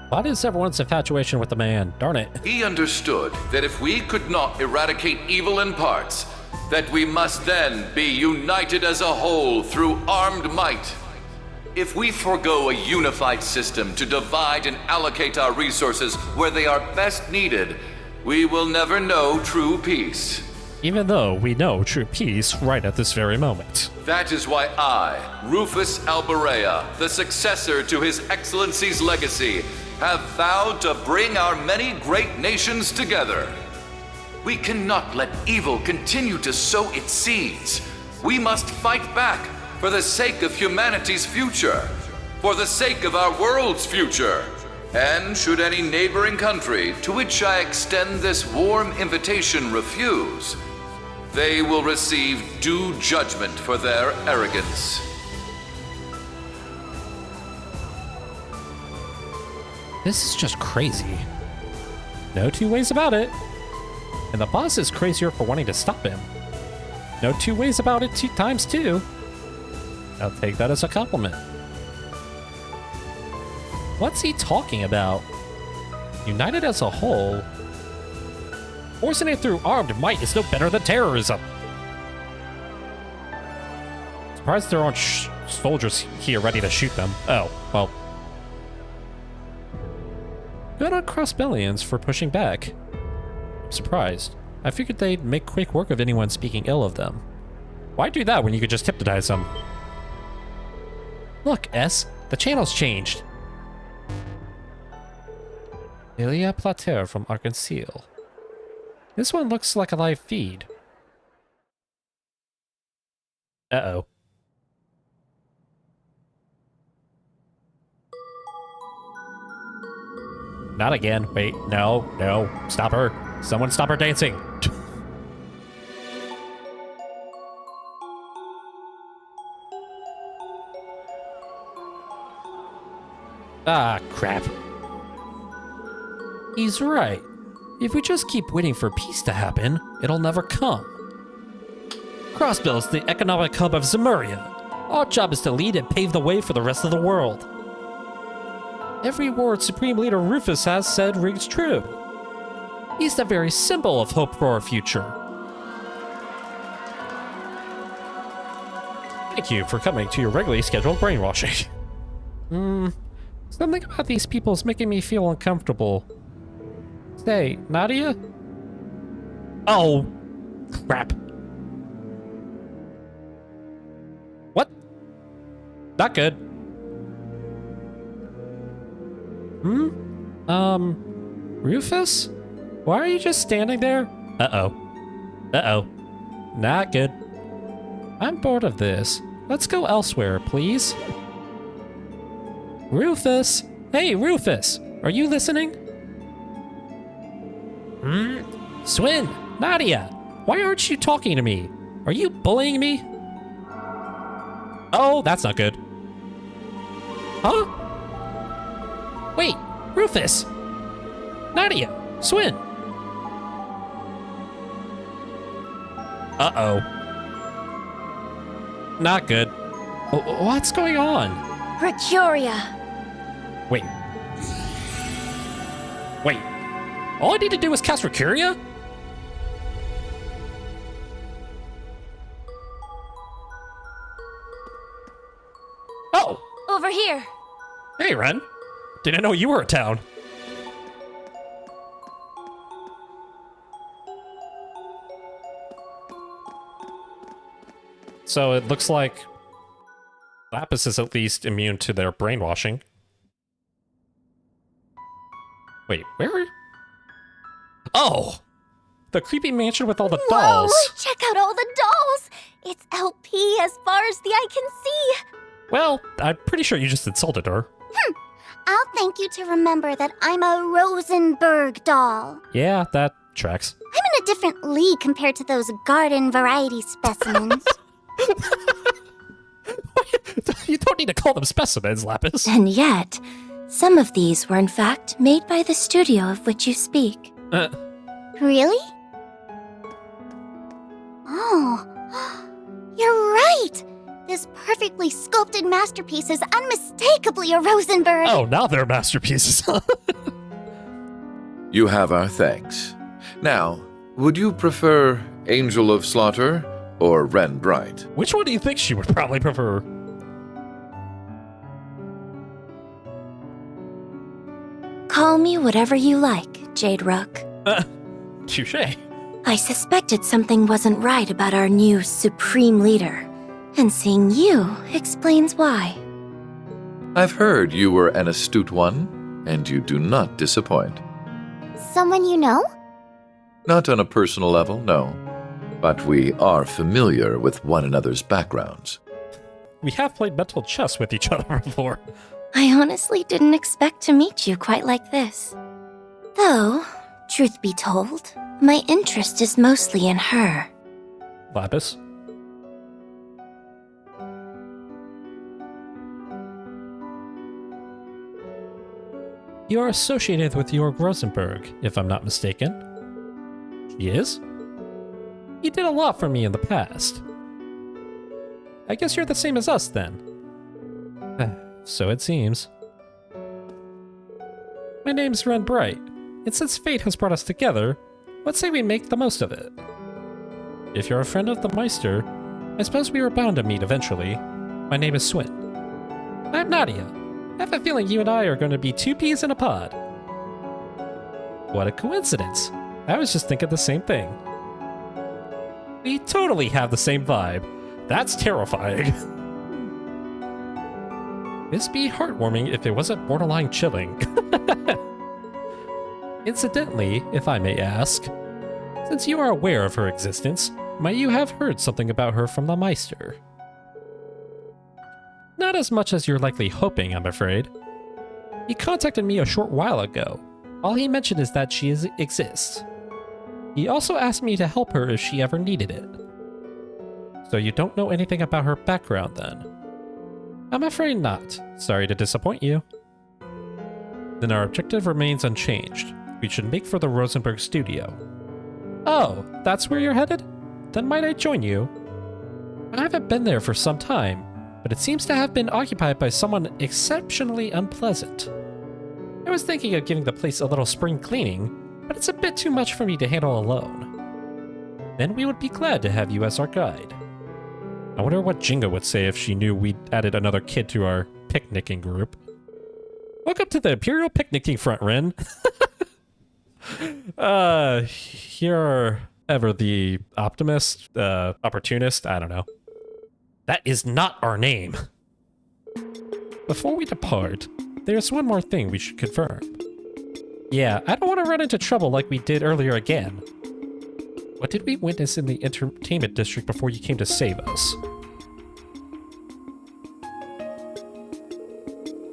What is everyone's infatuation with the man? Darn it. He understood that if we could not eradicate evil in parts, that we must then be united as a whole through armed might. If we forego a unified system to divide and allocate our resources where they are best needed, we will never know true peace. Even though we know true peace right at this very moment. That is why I, Rufus Alberea, the successor to His Excellency's legacy, have vowed to bring our many great nations together. We cannot let evil continue to sow its seeds. We must fight back for the sake of humanity's future, for the sake of our world's future. And should any neighboring country to which I extend this warm invitation refuse, they will receive due judgment for their arrogance. This is just crazy. No two ways about it. And the boss is crazier for wanting to stop him. No two ways about it 2 times 2. I'll take that as a compliment. What's he talking about? United as a whole? Forcing it through armed might is no better than terrorism. Surprised there aren't soldiers here ready to shoot them. Oh, well. Good on Crossbellions for pushing back. I'm surprised. I figured they'd make quick work of anyone speaking ill of them. Why do that when you could just hypnotize them? Look, S, the channel's changed. Illya Plater from Arkansas. This one looks like a live feed. Uh-oh. Not again. Wait, no, no. Stop her. Someone stop her dancing. Ah, crap. He's right. If we just keep waiting for peace to happen, it'll never come. Crossbill is the economic hub of Zemuria. Our job is to lead and pave the way for the rest of the world. Every word Supreme Leader Rufus has said rings true. He's the very symbol of hope for our future. Thank you for coming to your regularly scheduled brainwashing. Something about these people is making me feel uncomfortable. Say, Nadia? Oh, crap. What? Not good. Rufus? Why are you just standing there? Uh-oh. Uh-oh. Not good. I'm bored of this. Let's go elsewhere, please. Rufus! Hey, Rufus! Are you listening? Swin! Nadia! Why aren't you talking to me? Are you bullying me? Oh, that's not good. Huh? Wait, Rufus! Nadia! Swin! Uh-oh. Not good. What's going on? Procuria. Wait. Wait. All I need to do is cast Recuria? Oh! Over here. Hey, Ren. Didn't know you were in town. So it looks like Lapis is at least immune to their brainwashing. Wait, where? Oh! The creepy mansion with all the dolls. Whoa! Check out all the dolls! It's LP as far as the eye can see. Well, I'm pretty sure you just insulted her. I'll thank you to remember that I'm a Rosenberg doll. Yeah, that tracks. I'm in a different league compared to those garden variety specimens. You don't need to call them specimens, Lapis. And yet, Some of these were in fact made by the studio of which you speak. Really? Oh, you're right! This perfectly sculpted masterpiece is unmistakably a Rosenberg! Oh, now they're masterpieces. You have our thanks. Now, would you prefer Angel of Slaughter or Ren Bright? Which one do you think she would probably prefer? Call me whatever you like, Jade Rook. Touché. I suspected something wasn't right about our new Supreme Leader, and seeing you explains why. I've heard you were an astute one, and you do not disappoint. Someone you know? Not on a personal level, no. But we are familiar with one another's backgrounds. We have played mental chess with each other before. I honestly didn't expect to meet you quite like this. Though, truth be told, my interest is mostly in her. Lapis? You are associated with Jorg Rosenberg, if I'm not mistaken. She is? You did a lot for me in the past. I guess you're the same as us, then. So it seems. My name's Ren Bright, and since fate has brought us together, let's say we make the most of it. If you're a friend of the Meister, I suppose we were bound to meet eventually. My name is Swin. I'm Nadia. I have a feeling you and I are going to be two peas in a pod. What a coincidence. I was just thinking the same thing. We totally have the same vibe. That's terrifying. This'd be heartwarming if it wasn't borderline chilling. Incidentally, if I may ask, since you are aware of her existence, might you have heard something about her from the Meister? Not as much as you're likely hoping, I'm afraid. He contacted me a short while ago. All he mentioned is that she exists. He also asked me to help her if she ever needed it. So you don't know anything about her background, then? I'm afraid not. Sorry to disappoint you. Then our objective remains unchanged. We should make for the Rosenberg studio. Oh, that's where you're headed? Then might I join you? I haven't been there for some time, but it seems to have been occupied by someone exceptionally unpleasant. I was thinking of giving the place a little spring cleaning, but it's a bit too much for me to handle alone. Then we would be glad to have you as our guide. I wonder what Jinga would say if she knew we'd added another kid to our picnicking group. Welcome to the Imperial Picnicking Front, Ren. You're ever the optimist, opportunist, I don't know. That is not our name. Before we depart, there's one more thing we should confirm. Yeah, I don't want to run into trouble like we did earlier again. What did we witness in the entertainment district before you came to save us?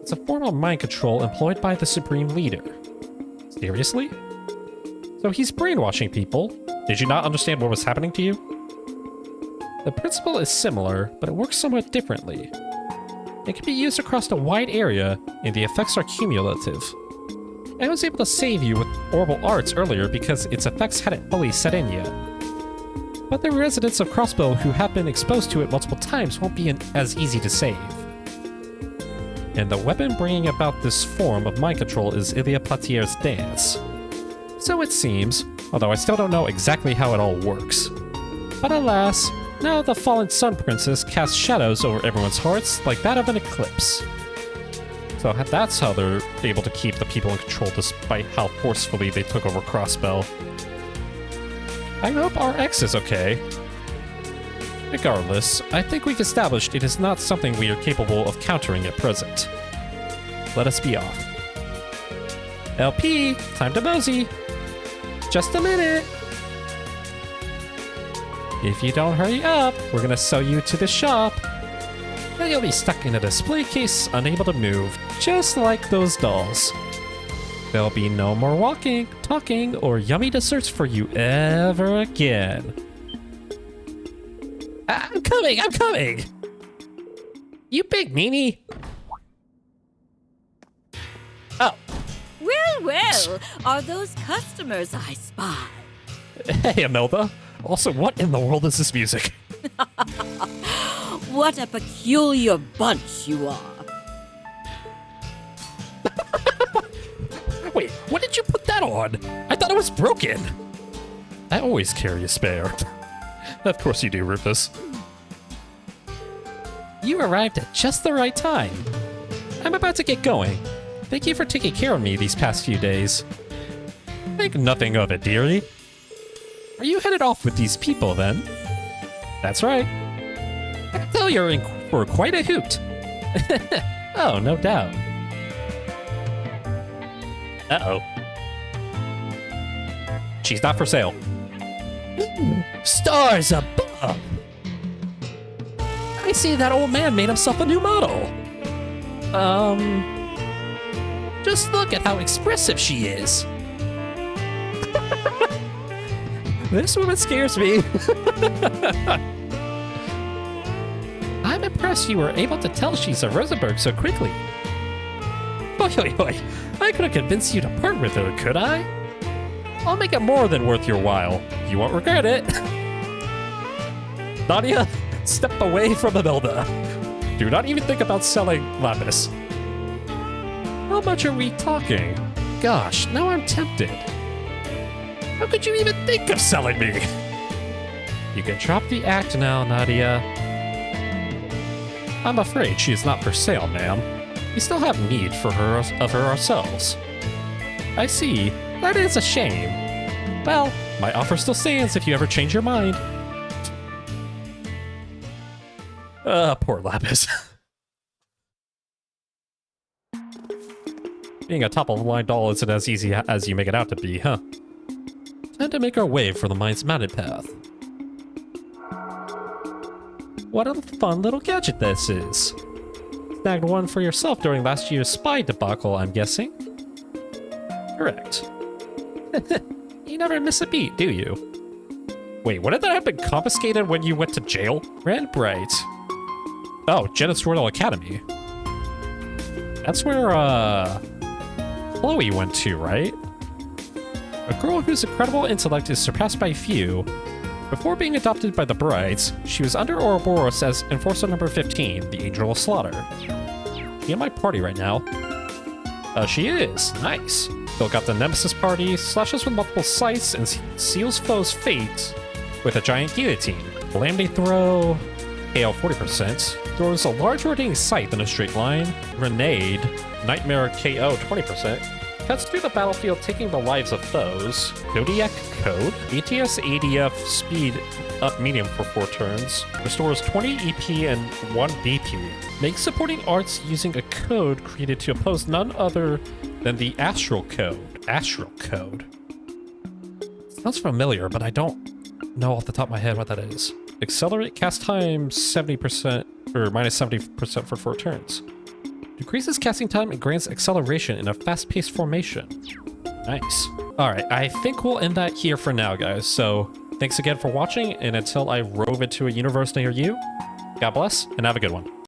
It's a form of mind control employed by the Supreme Leader. Seriously? So he's brainwashing people? Did you not understand what was happening to you? The principle is similar, but it works somewhat differently. It can be used across a wide area, and the effects are cumulative. I was able to save you with Orbital Arts earlier because its effects hadn't fully set in yet. But the residents of Crossbow who have been exposed to it multiple times won't be as easy to save. And the weapon bringing about this form of mind control is Illya Platier's dance. So it seems, although I still don't know exactly how it all works. But alas, now the fallen Sun Princess casts shadows over everyone's hearts like that of an eclipse. So that's how they're able to keep the people in control despite how forcefully they took over Crossbow. I hope our ex is okay. Regardless, I think we've established it is not something we are capable of countering at present. Let us be off. LP, time to mosey. Just a minute. If you don't hurry up, we're gonna sell you to the shop. Then you'll be stuck in a display case, unable to move, just like those dolls. There'll be no more walking, talking, or yummy desserts for you ever again. I'm coming! You big meanie! Well, are those customers I spy? Hey, Imelda. Also, what in the world is this music? What a peculiar bunch you are. Wait, what did you put that on? I thought it was broken. I always carry a spare. Of course you do, Rufus. You arrived at just the right time. I'm about to get going. Thank you for taking care of me these past few days. Think nothing of it, dearie. Are you headed off with these people, then? That's right. I can tell you're in for quite a hoot. Oh, no doubt. Uh-oh. She's not for sale. Stars above! I see that old man made himself a new model. Just look at how expressive she is. This woman scares me. I'm impressed you were able to tell she's a Rosenberg so quickly. Oi. I could have convinced you to part with her, could I? I'll make it more than worth your while. You won't regret it. Nadia, step away from Imelda. Do not even think about selling Lapis. How much are we talking? Gosh, now I'm tempted. How could you even think of selling me? You can drop the act now, Nadia. I'm afraid she is not for sale, ma'am. We still have need for her ourselves. I see. That is a shame. Well, my offer still stands if you ever change your mind. Poor Lapis. Being a top-of-the-line doll isn't as easy as you make it out to be, huh? Time to make our way for the mine's mounted path. What a fun little gadget this is. Snagged one for yourself during last year's spy debacle, I'm guessing? Correct. You never miss a beat, do you? Wait, wouldn't that have been confiscated when you went to jail? Red Bright. Oh, Janitorial Academy. That's where, Chloe went to, right? A girl whose incredible intellect is surpassed by few. Before being adopted by the Brides, she was under Ouroboros as Enforcer number 15, the Angel of Slaughter. She at my party right now. She is. Nice. Still got the Nemesis party, slashes with multiple scythes, and seals foes' fate with a giant guillotine. Calamity throw, KO 40%. Throws a large rotating scythe in a straight line. Grenade, Nightmare KO 20%. Cuts through the battlefield, taking the lives of foes. Zodiac Code. ATS ADF speed up medium for 4 turns. Restores 20 EP and 1 BP. Makes supporting arts using a code created to oppose none other than the Astral Code. Astral Code. Sounds familiar, but I don't know off the top of my head what that is. Accelerate cast time 70%, or minus 70% for 4 turns. Decreases casting time and grants acceleration in a fast-paced formation. Nice. Alright, I think we'll end that here for now, guys. So, thanks again for watching, and until I rove into a universe near you, God bless, and have a good one.